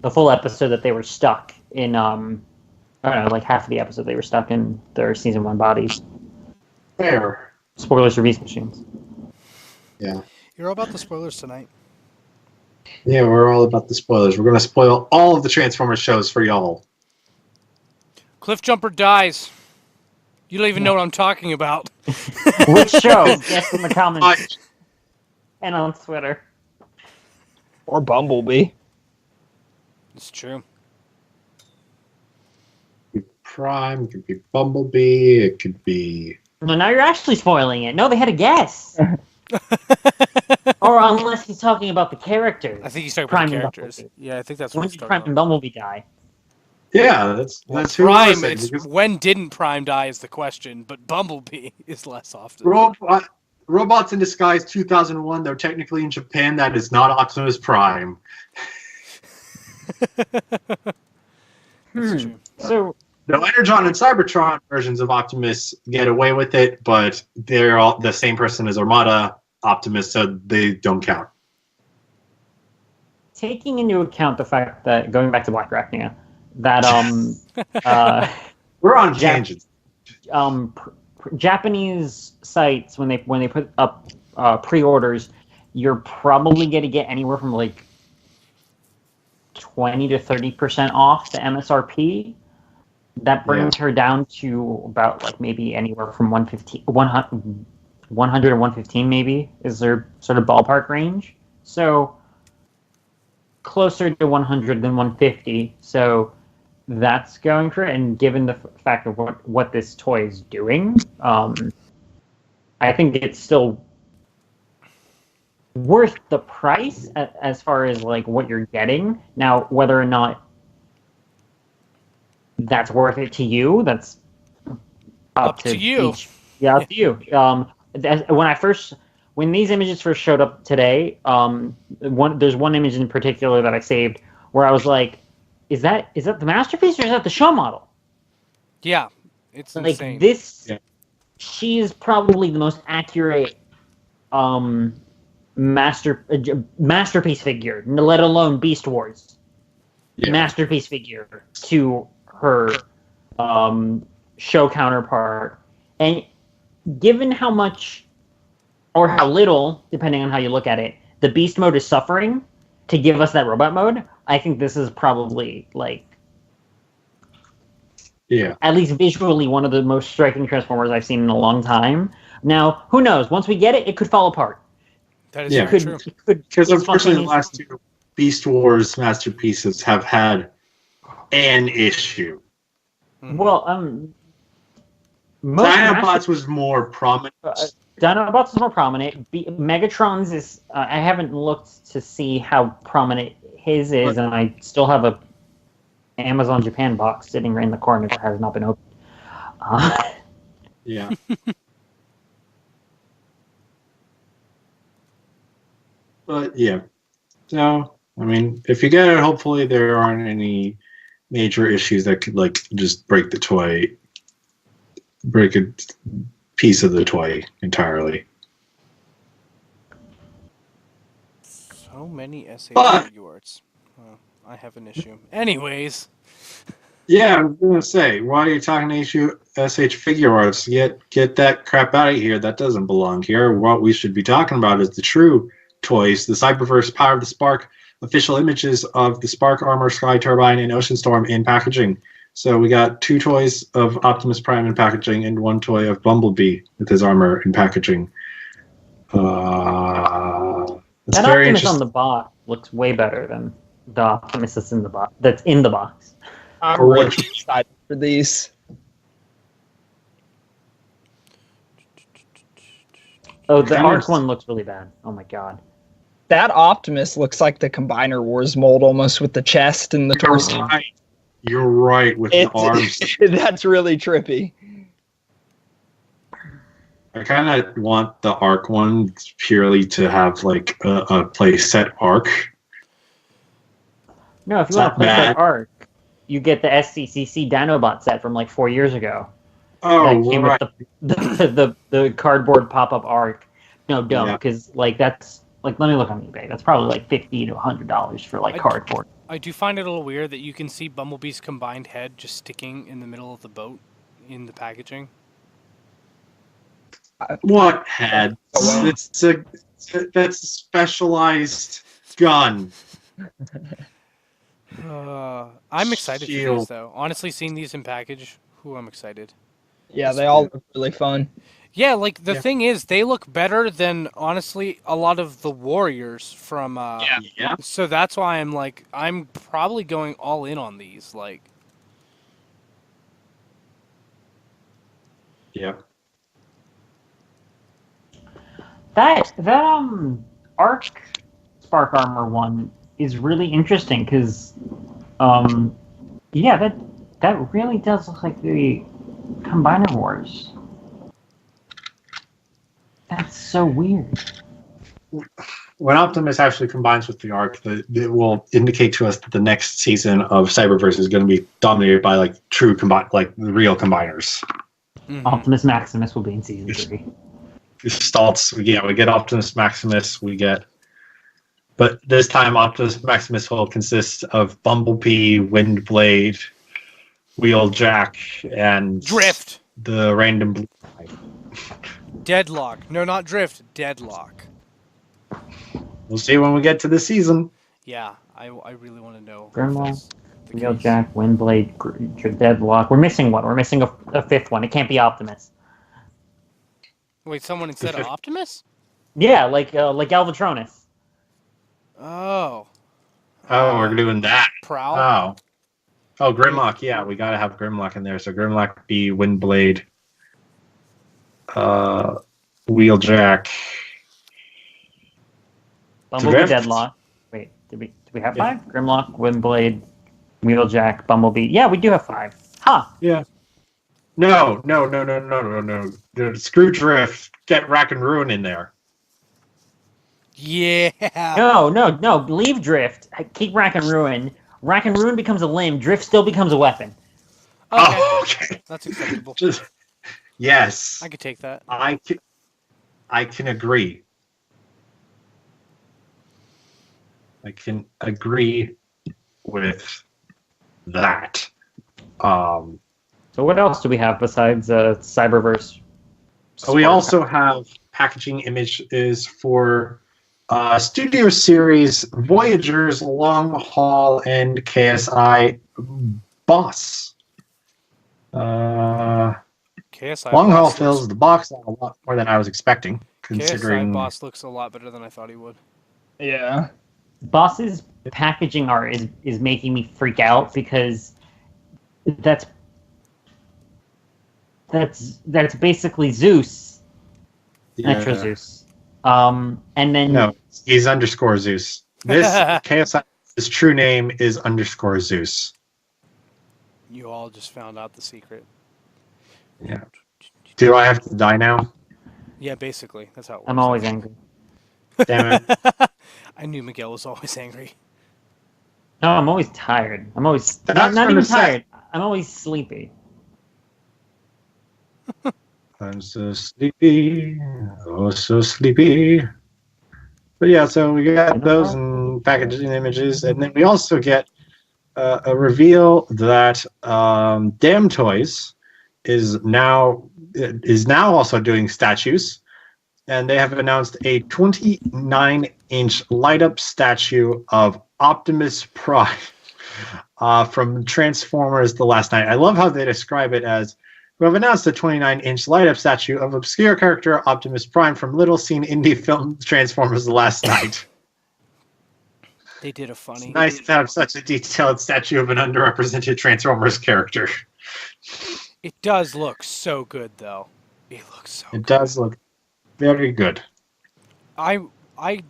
Speaker 3: the full episode that they were stuck in, I don't know, like half of the episode they were stuck in their season 1 bodies.
Speaker 2: Fair.
Speaker 3: Spoilers for Beast Machines.
Speaker 2: Yeah.
Speaker 1: You're all about the spoilers tonight.
Speaker 2: Yeah, we're all about the spoilers. We're going to spoil all of the Transformers shows for y'all.
Speaker 1: Cliffjumper dies. You don't even know what I'm talking about.
Speaker 3: Which show? Guess in the comments. And on Twitter.
Speaker 4: Or Bumblebee.
Speaker 1: It's true.
Speaker 2: It could be Prime, it could be Bumblebee, it could be...
Speaker 3: No, now you're actually spoiling it. No, they had a guess. Or unless he's talking about the characters.
Speaker 1: I think he's talking about the characters. Yeah, I think that's what
Speaker 3: when
Speaker 1: he's
Speaker 3: did
Speaker 1: talking
Speaker 3: Prime
Speaker 1: about.
Speaker 3: and Bumblebee die?
Speaker 2: Yeah, that's who
Speaker 1: Prime.
Speaker 2: it's
Speaker 1: When didn't Prime die is the question, but Bumblebee is less often.
Speaker 2: Robots in Disguise 2001, though technically in Japan that is not Optimus Prime.
Speaker 1: That's true.
Speaker 3: So
Speaker 2: the Energon and Cybertron versions of Optimus get away with it, but they're all the same person as Armada Optimus, so they don't count.
Speaker 3: taking into account the fact that, going back to Black Arachnia, that
Speaker 2: we're on tangents.
Speaker 3: Japanese sites when they put up pre-orders, you're probably going to get anywhere from like 20 to 30% off the MSRP. That brings her down to about like maybe anywhere from 100 or 115 maybe is their sort of ballpark range. So closer to 100 than 150. So that's going for it. And given the fact of what this toy is doing, I think it's still worth the price as far as like what you're getting. Now, whether or not that's worth it to you, that's up to
Speaker 1: you.
Speaker 3: Up to you. When these images first showed up today, there's one image in particular that I saved where I was like, is that the masterpiece or is that the show model?
Speaker 1: Yeah, it's
Speaker 3: like
Speaker 1: insane.
Speaker 3: This. Yeah. She is probably the most accurate masterpiece figure, let alone Beast Wars. Yeah. Masterpiece figure to her show counterpart. And given how much or how little, depending on how you look at it, the Beast mode is suffering to give us that robot mode, I think this is probably like
Speaker 2: Yeah.
Speaker 3: At least visually, one of the most striking Transformers I've seen in a long time. Now, who knows? Once we get it, it could fall apart.
Speaker 1: That is
Speaker 2: Yeah.
Speaker 1: very true.
Speaker 3: It could
Speaker 2: Because
Speaker 3: be
Speaker 2: unfortunately, the last
Speaker 3: spontaneous.
Speaker 2: two Beast Wars masterpieces have had an issue.
Speaker 1: Mhm.
Speaker 3: Well, most
Speaker 2: Dinobots was more prominent.
Speaker 3: Dinobots is more prominent. Megatron's is. I haven't looked to see how prominent his is, and I still have a Amazon Japan box sitting right in the corner that has not been opened.
Speaker 2: Yeah. But yeah. So, I mean, if you get it, hopefully there aren't any major issues that could like just break a piece of the toy entirely.
Speaker 1: So many SH
Speaker 2: But-
Speaker 1: figure arts. Well, I have an issue. Anyways.
Speaker 2: Yeah, I was gonna say, while you're talking SH figure arts, get that crap out of here. That doesn't belong here. What we should be talking about is the true toys, the Cyberverse Power of the Spark, official images of the Spark Armor, Sky Turbine, and Ocean Storm in packaging. So we got 2 toys of Optimus Prime in packaging and 1 toy of Bumblebee with his armor in packaging. It's
Speaker 3: that
Speaker 2: very
Speaker 3: Optimus
Speaker 2: interesting.
Speaker 3: on the box looks way better than the Optimus that's in the box. That's in the box.
Speaker 4: I'm really excited for these.
Speaker 3: Oh, the
Speaker 2: Kind of-
Speaker 3: Arc one looks really bad. Oh my god.
Speaker 4: That Optimus looks like the Combiner Wars mold almost with the chest and the torso.
Speaker 2: You're right with the arms.
Speaker 4: That's really trippy.
Speaker 2: I kind of want the arc one purely to have like a playset arc.
Speaker 3: No, if you
Speaker 2: It's
Speaker 3: want
Speaker 2: not
Speaker 3: to play
Speaker 2: bad.
Speaker 3: that Arc, you get the SCCC Dinobot set from like 4 years ago.
Speaker 2: Oh,
Speaker 3: that came
Speaker 2: right.
Speaker 3: with the cardboard pop-up Arc. No, don't,
Speaker 2: Yeah.
Speaker 3: because like that's like, let me look on eBay. That's probably like $50 to $100 for like cardboard.
Speaker 1: I do find it a little weird that you can see Bumblebee's combined head just sticking in the middle of the boat in the packaging.
Speaker 2: What head? That's a specialized gun.
Speaker 1: I'm excited for
Speaker 2: Shield.
Speaker 1: these, though. Honestly, seeing these in package, I'm excited.
Speaker 4: Yeah, they all look really fun.
Speaker 1: Yeah, like, the
Speaker 2: Yeah.
Speaker 1: thing is, they look better than, honestly, a lot of the Warriors from...
Speaker 2: Yeah.
Speaker 1: So that's why I'm probably going all in on these, like...
Speaker 2: Yeah.
Speaker 3: That Arc Spark Armor one is really interesting because, yeah, that really does look like the Combiner Wars. That's so weird.
Speaker 2: When Optimus actually combines with the arc, it will indicate to us that the next season of Cyberverse is going to be dominated by like true real combiners.
Speaker 1: Mhm.
Speaker 3: Optimus Maximus will be in season 3.
Speaker 2: Staltz, we get Optimus Maximus, but this time Optimus Maximus will consist of Bumblebee, Windblade, Wheeljack, and
Speaker 1: Drift!
Speaker 2: the random blue guy.
Speaker 1: Deadlock. No, not Drift. Deadlock.
Speaker 2: We'll see when we get to the season.
Speaker 1: Yeah, I really want to know. if
Speaker 3: Grimlock,
Speaker 1: that's the case.
Speaker 3: Wheeljack, Windblade, Deadlock. We're missing one. We're missing a fifth one. It can't be Optimus.
Speaker 1: Wait, someone instead of Optimus?
Speaker 3: Yeah, like Galvatronus.
Speaker 1: Oh.
Speaker 2: Oh, we're doing that.
Speaker 1: Prowl?
Speaker 2: Oh, Grimlock. Yeah, we gotta have Grimlock in there. So Grimlock be Windblade, Wheeljack.
Speaker 3: Bumblebee,
Speaker 2: Drift?
Speaker 3: Deadlock. Wait, do we have
Speaker 2: Yeah.
Speaker 3: 5? Grimlock, Windblade, Wheeljack, Bumblebee. Yeah, we do have 5. Huh.
Speaker 2: Yeah. No. Screw Drift. Get Rack and Ruin in there.
Speaker 1: Yeah.
Speaker 3: No. Leave Drift. Keep Rack and Ruin. Rack and Ruin becomes a limb. Drift still becomes a weapon.
Speaker 1: Okay.
Speaker 2: Oh, okay.
Speaker 1: That's acceptable.
Speaker 2: Yes.
Speaker 1: I could take that.
Speaker 2: I can agree. I can agree with that.
Speaker 3: So what else do we have besides Cyberverse?
Speaker 2: We also have packaging images for Studio Series Voyagers Long Haul and KSI Boss.
Speaker 1: KSI
Speaker 2: Long haul
Speaker 1: boss
Speaker 2: fills
Speaker 1: looks,
Speaker 2: the box a lot more than I was expecting,
Speaker 1: KSI
Speaker 2: considering.
Speaker 1: boss looks a lot better than I thought he would.
Speaker 4: Yeah.
Speaker 3: Boss's packaging art is making me freak out because that's that's basically Zeus, Metro
Speaker 2: Yeah.
Speaker 3: Zeus. And then
Speaker 2: No, he's underscore Zeus. This KSI, his true name is underscore Zeus.
Speaker 1: You all just found out the secret.
Speaker 2: Yeah. Do I have to die now?
Speaker 1: Yeah, basically. That's how it works.
Speaker 3: I'm always angry.
Speaker 2: Damn it.
Speaker 1: I knew Miguel was always angry.
Speaker 3: No, I'm always tired. I'm always
Speaker 2: That's
Speaker 3: not
Speaker 2: what
Speaker 3: even
Speaker 2: it says.
Speaker 3: tired. I'm always sleepy.
Speaker 2: I'm so sleepy. Oh, so sleepy. But yeah, so we got those and packaging images, and then we also get a reveal that Damn Toys is now also doing statues, and they have announced a 29-inch light-up statue of Optimus Prime from Transformers: The Last Night. I love how they describe it as, we have announced a 29-inch light-up statue of obscure character Optimus Prime from little-seen indie film Transformers: The Last Night.
Speaker 1: They did a funny.
Speaker 2: It's nice to have such a detailed statue of an underrepresented Transformers character.
Speaker 1: It does look so good, though. It looks so
Speaker 2: It
Speaker 1: good.
Speaker 2: does look very good.
Speaker 1: I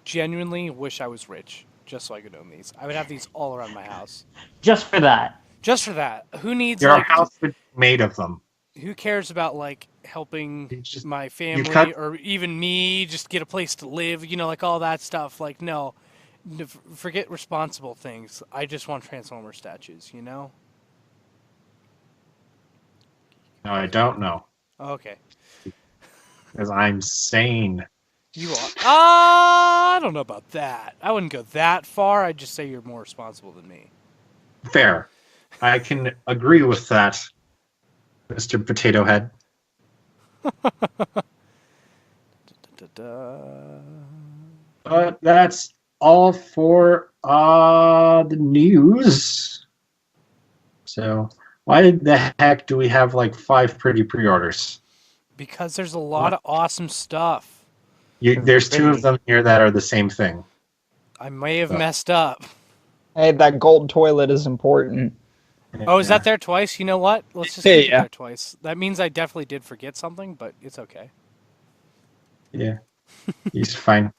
Speaker 1: genuinely wish I was rich, just so I could own these. I would have these all around my house.
Speaker 3: Just for that.
Speaker 1: Just for that. Who needs,
Speaker 2: Your
Speaker 1: like...
Speaker 2: house would be made of them.
Speaker 1: Who cares about, like, helping my family
Speaker 2: cut-
Speaker 1: or even me just get a place to live, you know, like all that stuff. Like, no. Forget responsible things. I just want Transformer statues, you know?
Speaker 2: No, I don't know.
Speaker 1: Okay.
Speaker 2: Because I'm sane.
Speaker 1: You are. I don't know about that. I wouldn't go that far. I'd just say you're more responsible than me.
Speaker 2: Fair. I can agree with that, Mr. Potato Head. But that's all for the news. So why the heck do we have like 5 pretty pre-orders?
Speaker 1: Because there's a lot of awesome stuff.
Speaker 2: There's 2 of them here that are the same thing.
Speaker 1: I may have messed up.
Speaker 4: Hey, that gold toilet is important.
Speaker 1: Oh, is that there twice? You know what? Let's just keep it there twice. That means I definitely did forget something, but it's okay.
Speaker 2: Yeah. He's fine.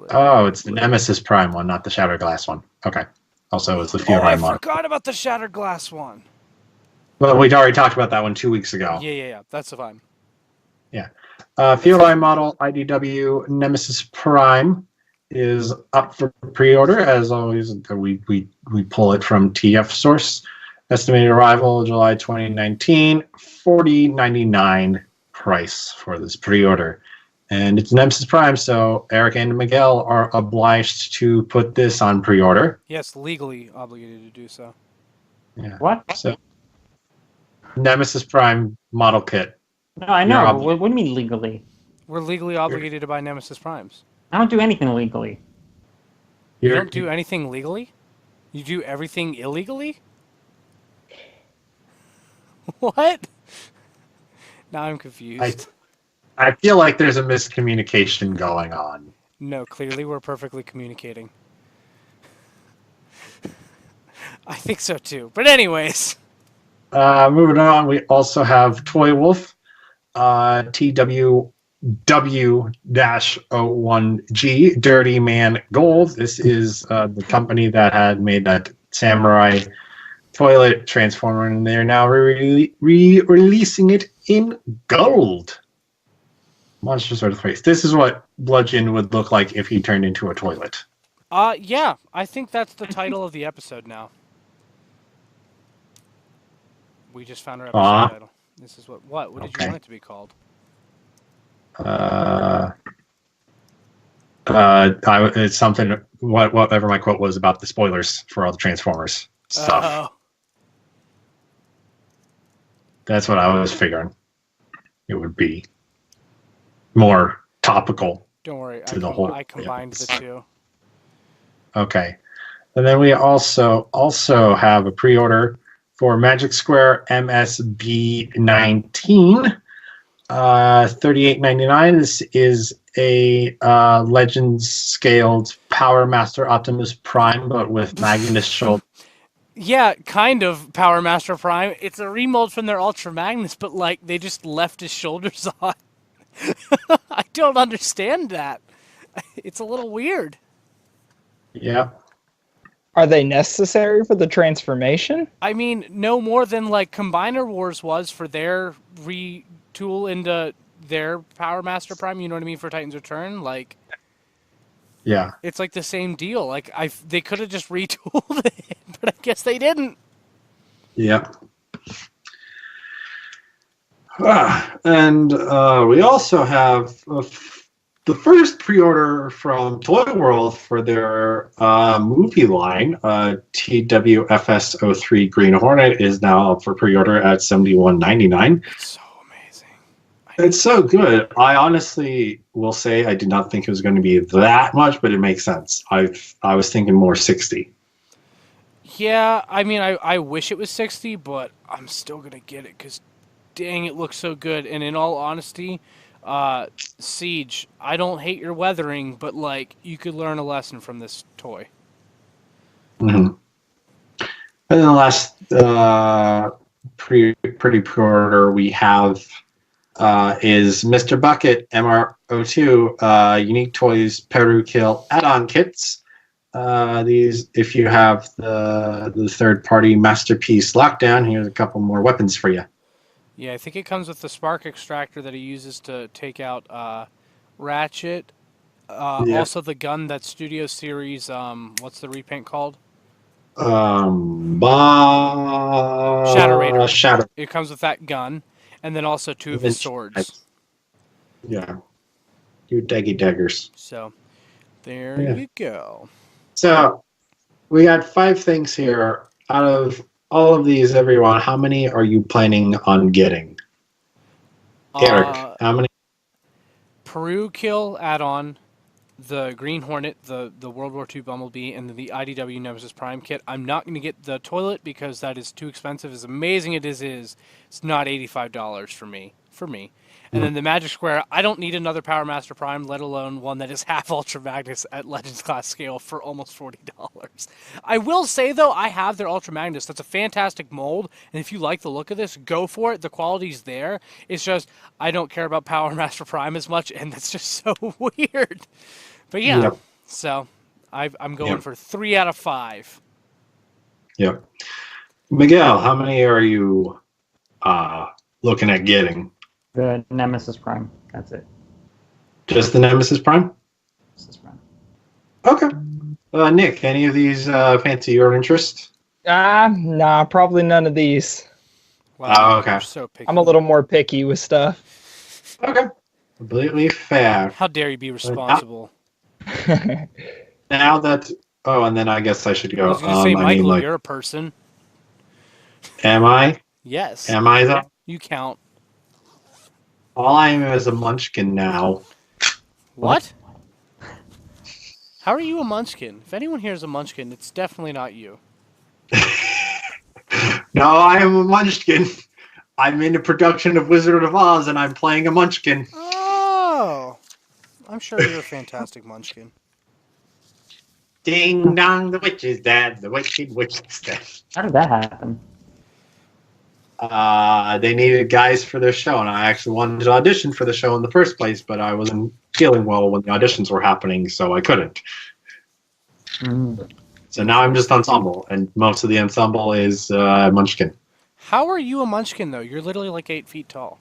Speaker 2: Oh, it's the Nemesis Prime one, not the Shattered Glass one. Okay. Also, it's the Field
Speaker 1: I
Speaker 2: Prime one.
Speaker 1: forgot about the Shattered Glass one.
Speaker 2: Well, we'd already talked about that one 2 weeks ago.
Speaker 1: Yeah. That's fine.
Speaker 2: Yeah. Field Line model IDW Nemesis Prime is up for pre-order. As always, we pull it from TF Source. Estimated arrival July 2019, $40.99 price for this pre-order. And it's Nemesis Prime, so Eric and Miguel are obliged to put this on pre-order.
Speaker 1: Yes, legally obligated to do so.
Speaker 2: Yeah.
Speaker 3: What?
Speaker 2: So, Nemesis Prime model kit.
Speaker 3: No, I know. What do you mean legally?
Speaker 1: We're legally obligated to buy Nemesis Primes.
Speaker 3: I don't do anything legally.
Speaker 1: You don't do anything legally? You do everything illegally? What? Now I'm confused.
Speaker 2: I feel like there's a miscommunication going on.
Speaker 1: No, clearly we're perfectly communicating. I think so too. But anyways.
Speaker 2: Moving on, we also have Toy Wolf, TWW-01G, Dirty Man Gold. This is the company that had made that Samurai toilet transformer, and they're now re-releasing it in gold. Monster Sword of Space. This is what Bludgeon would look like if he turned into a toilet.
Speaker 1: Yeah, I think that's the title of the episode now. We just found our episode title. This is what did you want it to be called?
Speaker 2: It's something, whatever my quote was about the spoilers for all the Transformers stuff. That's what I was figuring it would be. More topical.
Speaker 1: Don't worry,
Speaker 2: I
Speaker 1: combined the two.
Speaker 2: Okay. And then we also have a pre-order for Magic Square MSB19. $38.99. This is a Legends scaled Power Master Optimus Prime, but with Magnus shoulder.
Speaker 1: Yeah, kind of Power Master Prime. It's a remold from their Ultra Magnus, but like they just left his shoulders on. I don't understand that. It's a little weird.
Speaker 2: Yeah.
Speaker 4: Are they necessary for the transformation?
Speaker 1: I mean, no more than like Combiner Wars was for their retool into their Power Master Prime. You know what I mean, for Titan's Return. Like,
Speaker 2: Yeah.
Speaker 1: it's like the same deal. Like, they could have just retooled it, but I guess they didn't.
Speaker 2: Yeah. And we also have the first pre-order from Toy World for their movie line. TWFS03 Green Hornet is now up for pre-order at $71.99.
Speaker 1: It's so amazing.
Speaker 2: It's so good. I honestly will say I did not think it was going to be that much, but it makes sense. I was thinking more 60.
Speaker 1: Yeah, I mean, I wish it was 60, but I'm still going to get it because, dang, it looks so good. And in all honesty, Siege, I don't hate your weathering, but, like, you could learn a lesson from this toy.
Speaker 2: Mm-hmm. And then the last pretty pre-order we have is Mr. Bucket MR02 Unique Toys Peru Kill add-on kits. These, if you have the third-party Masterpiece Lockdown, here's a couple more weapons for you.
Speaker 1: Yeah, I think it comes with the spark extractor that he uses to take out Ratchet.
Speaker 2: Yeah.
Speaker 1: Also the gun that Studio Series, what's the repaint called?
Speaker 2: Shadow
Speaker 1: Raider.
Speaker 2: Shadow.
Speaker 1: It comes with that gun, and then also two of his swords.
Speaker 2: Yeah. You daggy daggers.
Speaker 1: So, there you go.
Speaker 2: So, we got 5 things here. Out of all of these, everyone, how many are you planning on getting? Eric, how many?
Speaker 1: Peru Kill add-on, the Green Hornet, the World War II Bumblebee, and then the IDW Nemesis Prime kit. I'm not going to get the toilet because that is too expensive. As amazing it is, it's not $85 for me. And then the Magic Square, I don't need another Power Master Prime, let alone one that is half Ultra Magnus at Legends class scale for almost $40. I will say, though, I have their Ultra Magnus. That's a fantastic mold, and if you like the look of this, go for it. The quality's there. It's just, I don't care about Power Master Prime as much, and that's just so weird. But yeah, so I'm going for 3 out of 5.
Speaker 2: Yep. Miguel, how many are you looking at getting?
Speaker 3: The Nemesis Prime. That's it.
Speaker 2: Just the Nemesis Prime?
Speaker 3: Nemesis Prime.
Speaker 2: Okay. Nick, any of these fancy your interest?
Speaker 4: Nah, probably none of these.
Speaker 1: Wow,
Speaker 2: okay.
Speaker 1: you're so picky.
Speaker 4: I'm a little more picky with stuff.
Speaker 2: Okay. Completely fair.
Speaker 1: How dare you be responsible?
Speaker 2: Now that... Oh, and then I guess I should go.
Speaker 1: I was going to say, Michael, you're a person.
Speaker 2: Am I?
Speaker 1: Yes.
Speaker 2: Am I, though?
Speaker 1: You count.
Speaker 2: All I am is a munchkin now.
Speaker 1: What? How are you a munchkin? If anyone here is a munchkin, it's definitely not you.
Speaker 2: No, I am a munchkin. I'm in a production of Wizard of Oz, and I'm playing a munchkin.
Speaker 1: Oh! I'm sure you're a fantastic munchkin.
Speaker 2: Ding dong, the witch is dead. The wicked witch is dead.
Speaker 3: How did that happen?
Speaker 2: They needed guys for their show, and I actually wanted to audition for the show in the first place, but I wasn't feeling well when the auditions were happening, so I couldn't. So now I'm just ensemble, and most of the ensemble is Munchkin.
Speaker 1: How are you a munchkin, though? You're literally like 8 feet tall.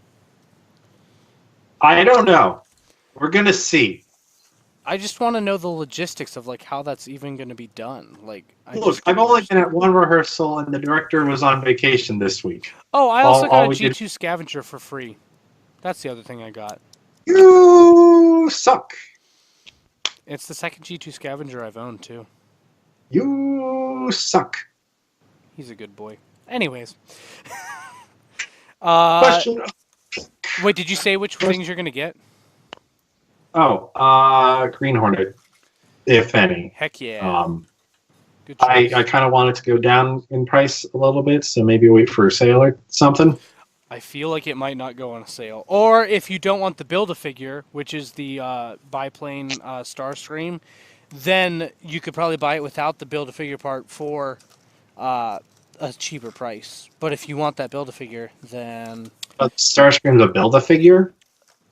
Speaker 2: I don't know. We're going to see.
Speaker 1: I just want to know the logistics of like how that's even going to be done. Like,
Speaker 2: Look, I've only been at one rehearsal, and the director was on vacation this week.
Speaker 1: Oh, I also got a
Speaker 2: we did-
Speaker 1: G2 scavenger for free. That's the other thing I got.
Speaker 2: You suck.
Speaker 1: It's the second G2 scavenger I've owned, too.
Speaker 2: You suck.
Speaker 1: He's a good boy. Anyways.
Speaker 2: Question.
Speaker 1: Wait, did you say which things you're going to get?
Speaker 2: Oh, Green Hornet, if any.
Speaker 1: Heck yeah. Good
Speaker 2: I
Speaker 1: choice.
Speaker 2: kind of want it to go down in price a little bit, so maybe wait for a sale or something.
Speaker 1: I feel like it might not go on a sale. Or if you don't want the Build-A-Figure, which is the biplane Starscream, then you could probably buy it without the Build-A-Figure part for uh, a cheaper price. But if you want that Build-A-Figure, then
Speaker 2: But Starscream's a Build-A-Figure?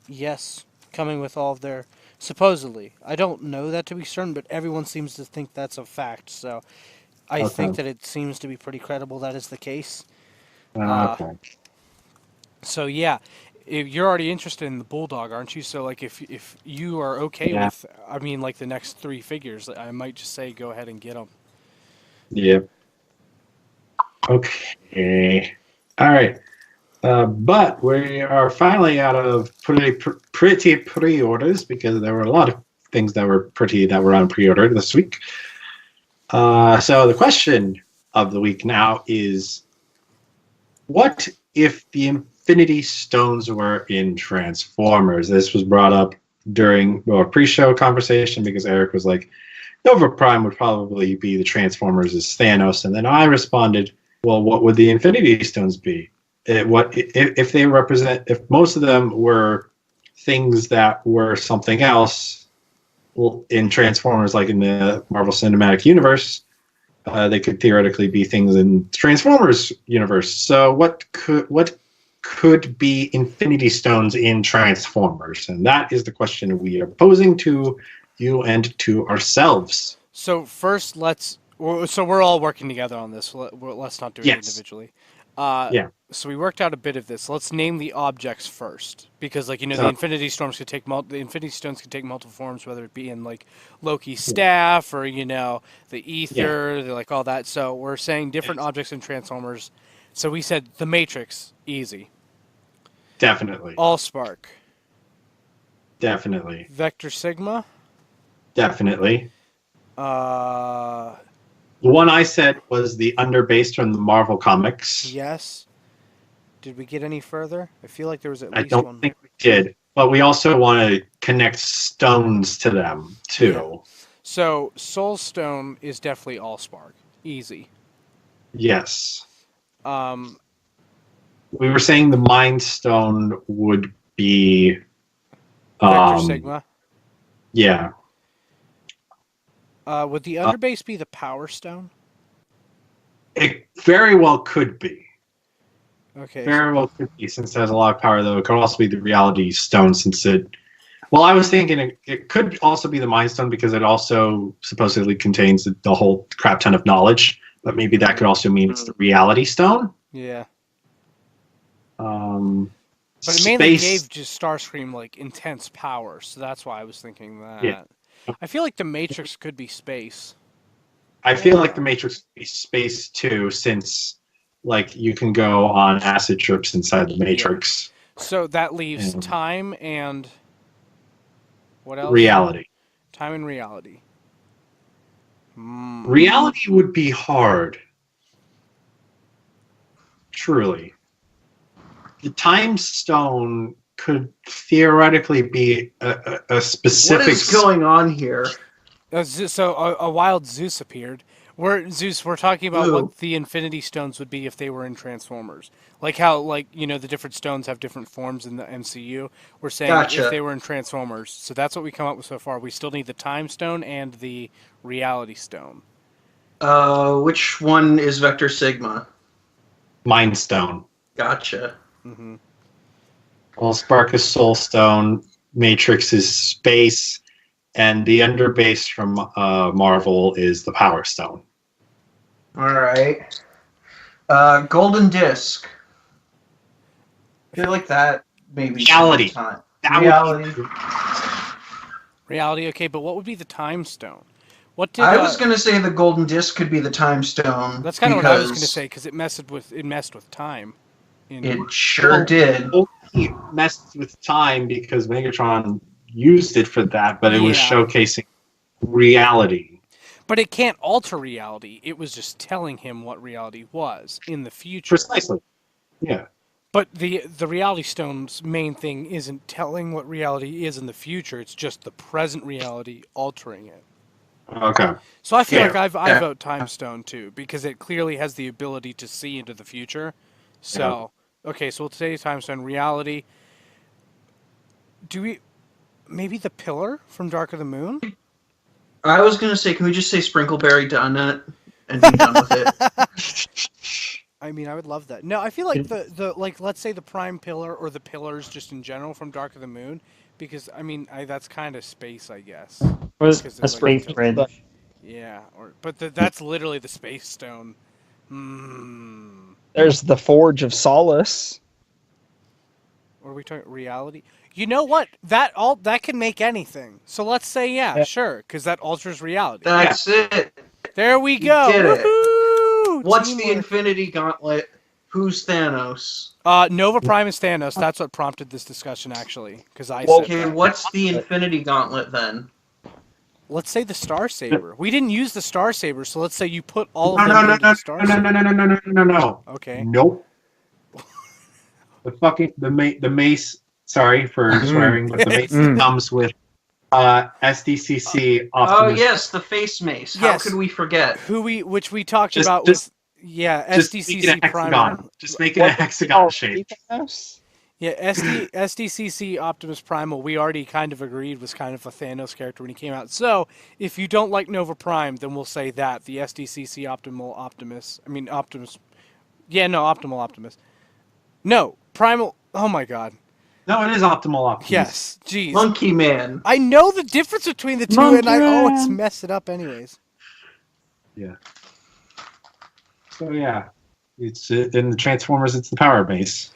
Speaker 1: yes, coming with all of their... Supposedly. I don't know that to be certain, but everyone seems to think that's a fact. So I think
Speaker 2: Okay.
Speaker 1: that it seems to be pretty credible that is the case. Uh,
Speaker 2: Okay.
Speaker 1: So yeah, if you're already interested in the bulldog, aren't you? So like, if you are okay
Speaker 2: Yeah.
Speaker 1: with, I mean, like the next 3 figures, I might just say go ahead and get them.
Speaker 2: Yep. Okay. All right. But we are finally out of pretty pre-orders because there were a lot of things that were pretty that were on pre-order this week. So the question of the week now is, what if the Infinity Stones were in Transformers? This was brought up during a pre-show conversation because Eric was like, Nova Prime would probably be the Transformers as Thanos, and then I responded, well, what would the Infinity Stones be? What if they represent? If most of them were things that were something else in Transformers, like in the Marvel Cinematic Universe, they could theoretically be things in Transformers universe. So what could be Infinity Stones in Transformers? And that is the question we are posing to you and to ourselves.
Speaker 1: So first, so we're all working together on this. Let's not do it
Speaker 2: Yes.
Speaker 1: individually.
Speaker 2: Yeah.
Speaker 1: So we worked out a bit of this. Let's name the objects first, because like the
Speaker 2: So-
Speaker 1: Infinity Storms could take the Infinity Stones could take multiple forms, whether it be in like Loki's staff or the ether, like all that. So we're saying different objects in Transformers. So we said the Matrix, easy.
Speaker 2: Definitely.
Speaker 1: Allspark,
Speaker 2: Definitely.
Speaker 1: Vector Sigma.
Speaker 2: Definitely.
Speaker 1: Uh,
Speaker 2: The one I said was the Underbase from the Marvel Comics.
Speaker 1: yes. Did we get any further? I feel like there was at
Speaker 2: I
Speaker 1: least
Speaker 2: don't
Speaker 1: one.
Speaker 2: think we did. But we also want to connect stones to them, too.
Speaker 1: So Soul Stone is definitely Allspark, easy.
Speaker 2: Yes.
Speaker 1: Um,
Speaker 2: We were saying the Mind Stone would be...
Speaker 1: Vector Sigma.
Speaker 2: Yeah.
Speaker 1: Would the Underbase be the Power Stone?
Speaker 2: It very well could be.
Speaker 1: Okay.
Speaker 2: Very well could be, since it has a lot of power, though. It could also be the Reality Stone, since it... Well, I was thinking it could also be the Mind Stone, because it also supposedly contains the whole crap ton of knowledge. But maybe that could also mean it's the Reality Stone.
Speaker 1: Yeah.
Speaker 2: But
Speaker 1: But it mainly gave just Starscream like intense power, so that's why I was thinking that.
Speaker 2: Yeah.
Speaker 1: I feel like the Matrix could be space.
Speaker 2: I feel like the Matrix could be space too, since like you can go on acid trips inside the Matrix.
Speaker 1: So that leaves
Speaker 2: And-
Speaker 1: time and what else?
Speaker 2: Reality.
Speaker 1: Time and reality.
Speaker 2: Reality would be hard. Truly. The Time Stone could theoretically be a specific...
Speaker 5: What is going on here?
Speaker 1: So a wild Zeus appeared. We're talking about
Speaker 5: Ooh.
Speaker 1: what the Infinity Stones would be if they were in Transformers. Like how the different stones have different forms in the MCU. We're saying
Speaker 5: Gotcha.
Speaker 1: if they were in Transformers. So that's what we come up with so far. We still need the Time Stone and the Reality Stone.
Speaker 5: Which one is Vector Sigma?
Speaker 2: Mind Stone.
Speaker 5: Gotcha.
Speaker 1: Mm-hmm.
Speaker 2: Well, Spark is Soul Stone, Matrix is Space, and the Underbase from Marvel is the Power Stone.
Speaker 5: All right. Golden Disc. I feel like that maybe
Speaker 2: Reality.
Speaker 5: Time.
Speaker 2: That would
Speaker 5: Reality.
Speaker 2: be-
Speaker 1: Reality, okay, but what would be the Time Stone? What did
Speaker 5: I was gonna say the Golden Disc could be the Time Stone.
Speaker 1: That's kind of what I was
Speaker 5: because
Speaker 1: gonna say because it messed with time.
Speaker 5: It sure
Speaker 2: Well,
Speaker 5: did.
Speaker 2: It messed with time because Megatron used it for that, but it was
Speaker 1: Yeah.
Speaker 2: showcasing reality.
Speaker 1: But it can't alter reality. It was just telling him what reality was in the future.
Speaker 2: Precisely. Yeah.
Speaker 1: But the Reality Stone's main thing isn't telling what reality is in the future. It's just the present reality altering it.
Speaker 2: Okay.
Speaker 1: So I feel
Speaker 2: Yeah.
Speaker 1: like I vote Time Stone too because it clearly has the ability to see into the future. So okay, so we'll say Time Stone. Reality. Do we maybe the Pillar from Dark of the Moon?
Speaker 5: I was gonna say, can we just say Sprinkleberry done it and be done with it?
Speaker 1: I mean, I would love that. No, I feel like the like let's say the Prime Pillar or the Pillars just in general from Dark of the Moon, because I mean that's kind of space, I guess.
Speaker 3: Or
Speaker 1: Because
Speaker 3: a
Speaker 1: there's,
Speaker 3: space
Speaker 1: like,
Speaker 3: bridge.
Speaker 1: Yeah, but that's literally the Space Stone. Hmm.
Speaker 4: There's the Forge of Solace.
Speaker 1: What are we talking? Reality? You know what? That can make anything. So let's say
Speaker 4: Yeah.
Speaker 1: sure, because that alters reality.
Speaker 5: That's it.
Speaker 1: There we
Speaker 5: You
Speaker 1: go.
Speaker 5: did it.
Speaker 1: Woohoo!
Speaker 5: What's the
Speaker 1: Teamwork.
Speaker 5: Infinity Gauntlet? Who's Thanos?
Speaker 1: Nova Prime and Thanos. That's what prompted this discussion, actually, because I
Speaker 4: Well,
Speaker 1: said
Speaker 5: Okay,
Speaker 1: that.
Speaker 5: what's the Infinity Gauntlet then?
Speaker 1: Let's say the Star Saber. We didn't use the Star Saber, so let's say you put all
Speaker 2: No,
Speaker 1: of
Speaker 2: no,
Speaker 1: them
Speaker 2: no,
Speaker 1: into
Speaker 2: no,
Speaker 1: the Star
Speaker 2: no, no,
Speaker 1: Saber.
Speaker 2: no, no, no, no, no, no.
Speaker 1: Okay.
Speaker 2: Nope. The mace. Sorry for swearing, but the mace comes with SDCC
Speaker 5: Oh
Speaker 2: Optimus.
Speaker 5: yes, the face mace. How
Speaker 1: Yes.
Speaker 5: could we forget?
Speaker 1: Which we talked
Speaker 2: Just-
Speaker 1: about
Speaker 2: just-
Speaker 1: was
Speaker 2: Just make it
Speaker 1: SDCC
Speaker 2: a
Speaker 1: Primer.
Speaker 2: hexagon. Just make it a hexagon shape.
Speaker 4: Thanos?
Speaker 1: Yeah, SDCC Optimus Primal, we already kind of agreed was kind of a Thanos character when he came out. So, if you don't like Nova Prime, then we'll say that. The SDCC Optimal Optimus. I mean, Optimus. Yeah, no, Optimal Optimus. No, Primal. Oh my god.
Speaker 2: No, it is Optimal Optimus.
Speaker 1: Yes, jeez.
Speaker 5: Monkey Man.
Speaker 1: I know the difference between the two,
Speaker 3: Monkey
Speaker 1: and I always
Speaker 3: Man.
Speaker 1: mess it up anyways.
Speaker 2: Yeah. So yeah, it's in the Transformers. It's the power base.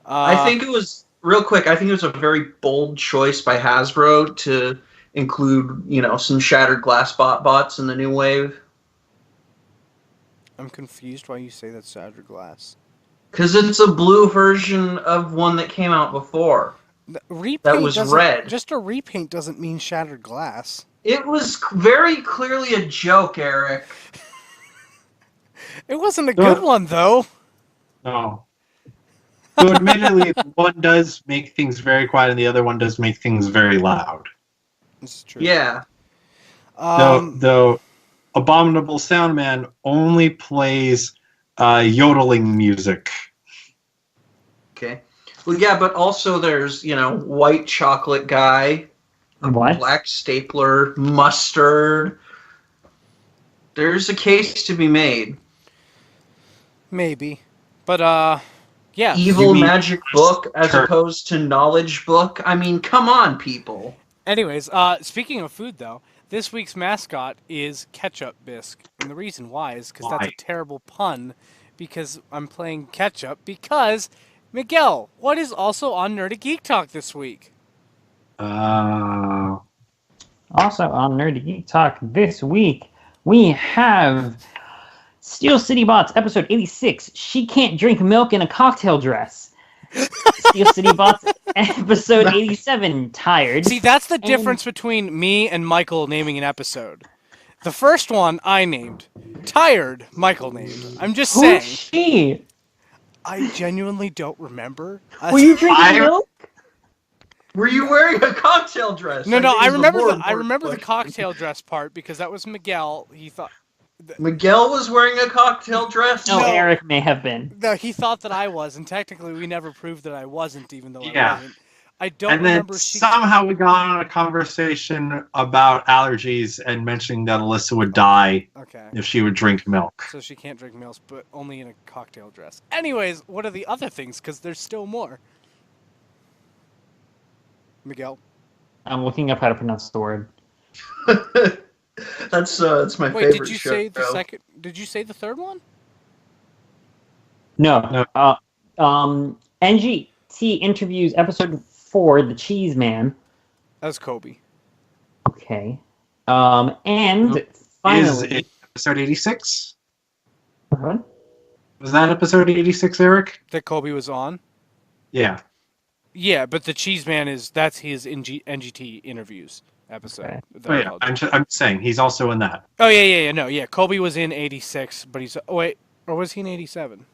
Speaker 5: I think it was real quick. I think it was a very bold choice by Hasbro to include, some shattered glass bots in the new wave.
Speaker 1: I'm confused why you say that's Shattered Glass.
Speaker 5: Because it's a blue version of one that came out before.
Speaker 1: Repaint
Speaker 5: That was
Speaker 1: doesn't-
Speaker 5: red.
Speaker 1: Just a repaint doesn't mean Shattered Glass.
Speaker 5: It was very clearly a joke, Eric.
Speaker 1: It wasn't a good one though.
Speaker 2: No. So admittedly, one does make things very quiet, and the other one does make things very loud.
Speaker 1: This is true.
Speaker 5: Yeah.
Speaker 2: Though Abominable Soundman only plays yodeling music.
Speaker 5: Okay. Well, yeah, but also there's, white chocolate guy,
Speaker 3: What?
Speaker 5: black stapler, mustard. There's a case to be made.
Speaker 1: Maybe. But yeah.
Speaker 5: Evil
Speaker 2: You mean
Speaker 5: magic book as
Speaker 2: Turk.
Speaker 5: opposed to knowledge book. I mean, come on, people.
Speaker 1: Anyways, speaking of food though, this week's mascot is Ketchup Bisque. And the reason why is because that's a
Speaker 2: Why?
Speaker 1: terrible pun, because I'm playing ketchup, because Miguel, what is also on Nerdy Geek Talk this week?
Speaker 2: Uh,
Speaker 3: Also on Nerdy Geek Talk this week, we have Steel City Bots episode 86. She can't drink milk in a cocktail dress. Steel City Bots episode 87. Tired.
Speaker 1: See, that's the difference between me and Michael naming an episode. The first one I named. Tired, Michael named. I'm just
Speaker 3: Who's
Speaker 1: saying.
Speaker 3: she?
Speaker 1: I genuinely don't remember.
Speaker 3: Were you drinking
Speaker 2: I-
Speaker 3: milk?
Speaker 5: Were you wearing a cocktail dress?
Speaker 1: No,
Speaker 5: think
Speaker 1: I
Speaker 5: is the
Speaker 1: remember
Speaker 5: more
Speaker 1: I
Speaker 5: important
Speaker 1: remember the
Speaker 5: question.
Speaker 1: cocktail dress part because that was Miguel. He thought
Speaker 5: Miguel was wearing a cocktail dress?
Speaker 3: No,
Speaker 1: No.
Speaker 3: Eric may have been.
Speaker 1: no, he thought that I was, and technically we never proved that I wasn't, even though I
Speaker 2: Yeah.
Speaker 1: wasn't. I don't
Speaker 2: and then
Speaker 1: remember she.
Speaker 2: somehow we got on a conversation about allergies and mentioning that Alyssa would die
Speaker 1: Okay,
Speaker 2: if she would drink milk.
Speaker 1: so she can't drink milk, but only in a cocktail dress. Anyways, what are the other things? Because there's still more. Miguel.
Speaker 3: I'm looking up how to pronounce the word.
Speaker 5: That's my
Speaker 1: Wait,
Speaker 5: favorite
Speaker 1: did you
Speaker 5: show.
Speaker 1: say the second? Did you say the third one?
Speaker 3: No. NGT interviews episode 4, The Cheese Man.
Speaker 1: That was Kobe.
Speaker 3: Okay. And
Speaker 2: Is
Speaker 3: finally,
Speaker 2: it episode 86?
Speaker 3: What?
Speaker 2: Was that episode 86, Eric?
Speaker 1: That Kobe was on.
Speaker 2: Yeah.
Speaker 1: Yeah, but the Cheese Man that's his NGT interviews episode.
Speaker 3: Okay.
Speaker 1: that
Speaker 2: Oh,
Speaker 1: I
Speaker 2: yeah.
Speaker 1: called.
Speaker 2: I'm saying he's also in that.
Speaker 1: Oh yeah. No, yeah. Kobe was in '86, but he's. Oh wait, or was he in '87?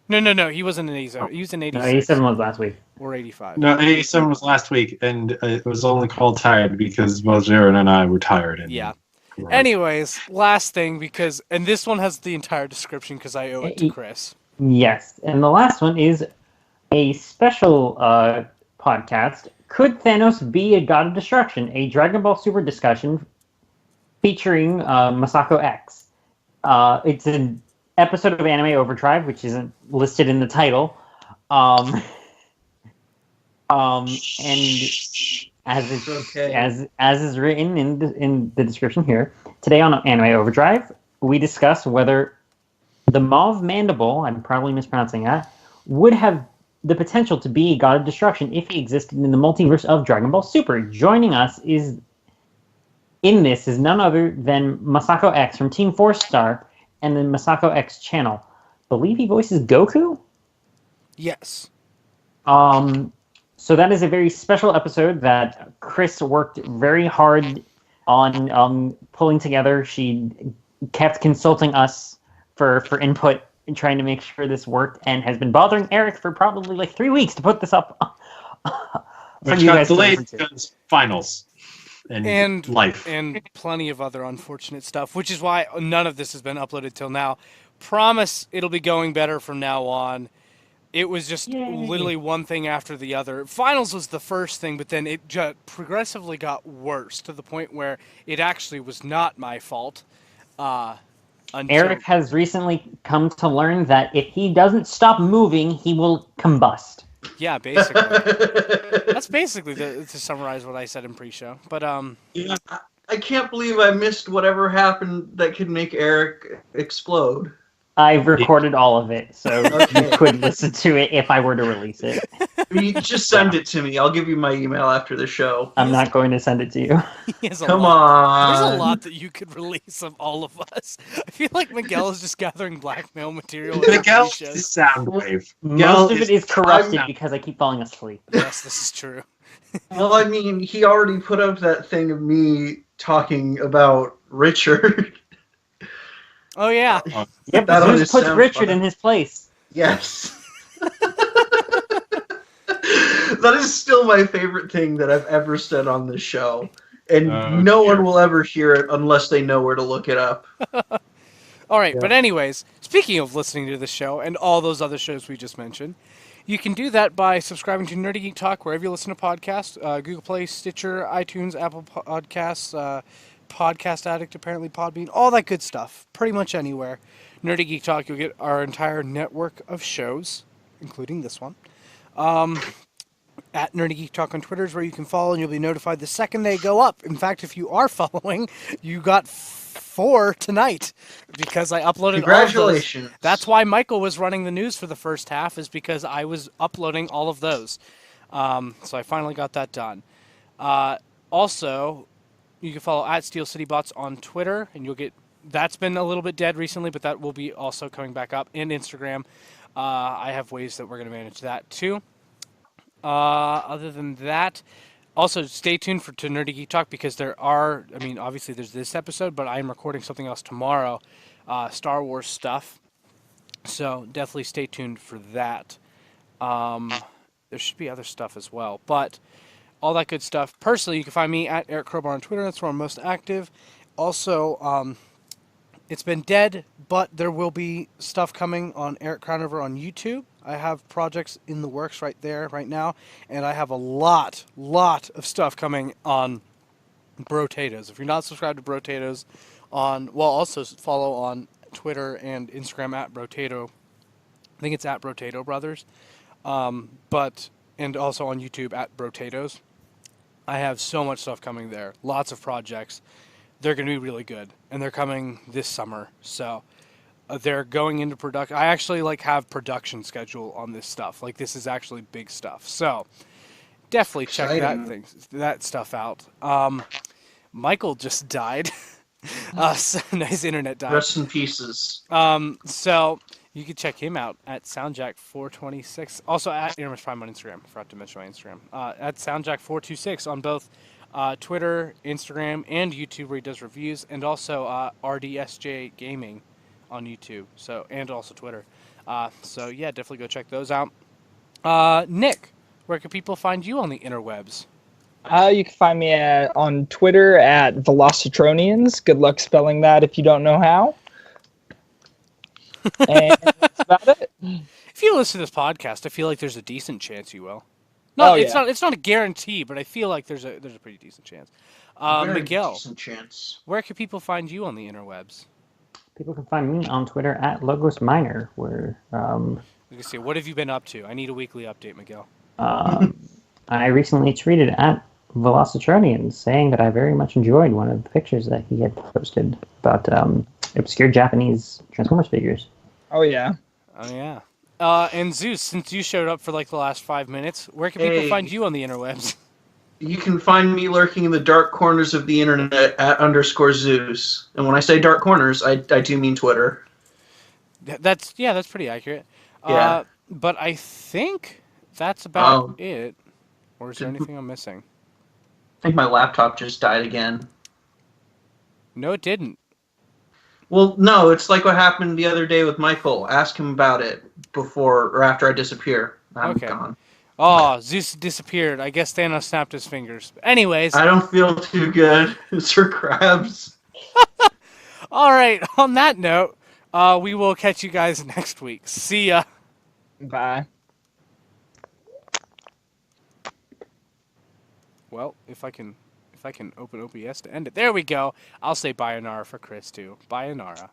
Speaker 1: No. He wasn't in 87. He was in
Speaker 3: No,
Speaker 1: 86
Speaker 3: 87 was last week.
Speaker 1: or 85.
Speaker 2: No, 87 was last week, and it was only called Tired because both Jared and I were tired. And
Speaker 1: Yeah. Anyways, last thing and this one has the entire description because I owe it to Chris.
Speaker 3: Yes, and the last one is a special podcast. Could Thanos be a god of destruction? A Dragon Ball Super discussion featuring Masako X. It's an episode of Anime Overdrive, which isn't listed in the title. And as it's
Speaker 5: Okay.
Speaker 3: as is written in the description here, today on Anime Overdrive, we discuss whether the Mauve Mandible, I'm probably mispronouncing that, would have the potential to be a god of destruction if he existed in the multiverse of Dragon Ball Super. Joining us is none other than Masako X from Team 4-Star and the Masako X channel. Believe he voices Goku?
Speaker 1: Yes.
Speaker 3: So that is a very special episode that Chris worked very hard on pulling together. She kept consulting us for input and trying to make sure this worked, and has been bothering Eric for probably like 3 weeks to put this up for you guys to listen to.
Speaker 2: Because finals and life
Speaker 1: and plenty of other unfortunate stuff, which is why none of this has been uploaded till now. Promise it'll be going better from now on. It was just literally one thing after the other. Finals was the first thing, but then it just progressively got worse to the point where it actually was not my fault.
Speaker 3: Eric has recently come to learn that if he doesn't stop moving, he will combust.
Speaker 1: Yeah, basically. That's basically to summarize what I said in pre-show. But
Speaker 5: Yeah, I can't believe I missed whatever happened that could make Eric explode.
Speaker 3: I've recorded all of it, so
Speaker 5: Okay.
Speaker 3: you could listen to it if I were to release it.
Speaker 5: You just send it to me. I'll give you my email after the show.
Speaker 3: I'm not going to send it to you.
Speaker 1: he has a
Speaker 5: Come
Speaker 1: lot. There's
Speaker 5: on.
Speaker 1: a lot that you could release of all of us. I feel like Miguel is just gathering blackmail material.
Speaker 2: Miguel
Speaker 1: Shows.
Speaker 2: is Soundwave.
Speaker 3: Most of it is corrupted
Speaker 2: I'm-
Speaker 3: because I keep falling asleep.
Speaker 1: Yes, this is true.
Speaker 5: Well, I mean, he already put up that thing of me talking about Richard.
Speaker 1: Oh yeah.
Speaker 3: Yep,
Speaker 5: That
Speaker 3: so
Speaker 5: always
Speaker 3: just puts
Speaker 5: sounds
Speaker 3: Richard
Speaker 5: fun.
Speaker 3: in his place.
Speaker 5: Yes. That is still my favorite thing that I've ever said on this show. And no
Speaker 2: dear.
Speaker 5: one will ever hear it unless they know where to look it up.
Speaker 1: All right, but anyways, speaking of listening to the show and all those other shows we just mentioned, you can do that by subscribing to Nerdy Geek Talk wherever you listen to podcasts, Google Play, Stitcher, iTunes, Apple Podcasts, Podcast Addict, apparently Podbean, all that good stuff. Pretty much anywhere. Nerdy Geek Talk, you'll get our entire network of shows, including this one. At Nerdy Geek Talk on Twitter is where you can follow, and you'll be notified the second they go up. In fact, if you are following, you got 4 tonight because I uploaded all of those.
Speaker 5: Congratulations.
Speaker 1: That's why Michael was running the news for the first half, is because I was uploading all of those. So I finally got that done. Also, you can follow at Steel City Bots on Twitter, and you'll get. That's been a little bit dead recently, but that will be also coming back up. And Instagram. I have ways that we're going to manage that too. Other than that, also stay tuned to Nerdy Geek Talk because obviously there's this episode, but I am recording something else tomorrow, Star Wars stuff. So definitely stay tuned for that. There should be other stuff as well, but all that good stuff. Personally, you can find me at Eric Crowbar on Twitter. That's where I'm most active. Also, it's been dead, but there will be stuff coming on Eric Crownover on YouTube. I have projects in the works right now, and I have a lot of stuff coming on Brotatoes. If you're not subscribed to Brotatoes also follow on Twitter and Instagram at Brotato. I think it's at Brotato Brothers. And also on YouTube at Brotatoes. I have so much stuff coming there. Lots of projects. They're going to be really good, and they're coming this summer. So they're going into production. I actually have production schedule on this stuff. This is actually big stuff. So definitely check that stuff out. Michael just died. So his internet died.
Speaker 5: Rest in pieces.
Speaker 1: So you can check him out at Soundjack426. Also at Intermis Prime on Instagram. I forgot to mention my Instagram. At Soundjack426 on both Twitter, Instagram, and YouTube, where he does reviews, and also RDSJ Gaming on YouTube. And also Twitter. So yeah, definitely go check those out. Nick, where can people find you on the interwebs?
Speaker 4: You can find me on Twitter at Velocitronians. Good luck spelling that if you don't know how. And that's about it.
Speaker 1: If you listen to this podcast, I feel like there's a decent chance you will. No,
Speaker 4: Oh,
Speaker 1: it's
Speaker 4: yeah.
Speaker 1: not. It's not a guarantee, but I feel like there's a pretty decent chance.
Speaker 5: Very
Speaker 1: Miguel,
Speaker 5: decent chance.
Speaker 1: where can people find you on the interwebs?
Speaker 3: People can find me on Twitter at Logos Minor, where
Speaker 1: We can see what have you been up to. I need a weekly update, Miguel.
Speaker 3: I recently tweeted at Velocitronian saying that I very much enjoyed one of the pictures that he had posted about obscure Japanese Transformers figures.
Speaker 4: Oh, yeah.
Speaker 1: Oh yeah. And Zeus, since you showed up for like the last 5 minutes, where can people
Speaker 5: Hey.
Speaker 1: find you on the interwebs?
Speaker 5: You can find me lurking in the dark corners of the internet at _Zeus. And when I say dark corners, I do mean Twitter.
Speaker 1: That's pretty accurate.
Speaker 5: Yeah.
Speaker 1: But I think that's about
Speaker 5: Oh.
Speaker 1: it. Or is there anything I'm missing?
Speaker 5: I think my laptop just died again.
Speaker 1: No, it didn't.
Speaker 5: Well, no, it's like what happened the other day with Michael. Ask him about it before or after I disappear. I'm
Speaker 1: Okay.
Speaker 5: gone.
Speaker 1: Oh, Zeus disappeared. I guess Thanos snapped his fingers. Anyways,
Speaker 5: I don't feel too good, Sir Krabs.
Speaker 1: all right. On that note, we will catch you guys next week. See ya.
Speaker 4: Bye.
Speaker 1: Well, if I can open OBS to end it. There we go. I'll say Bayonara for Chris too. Bayonara.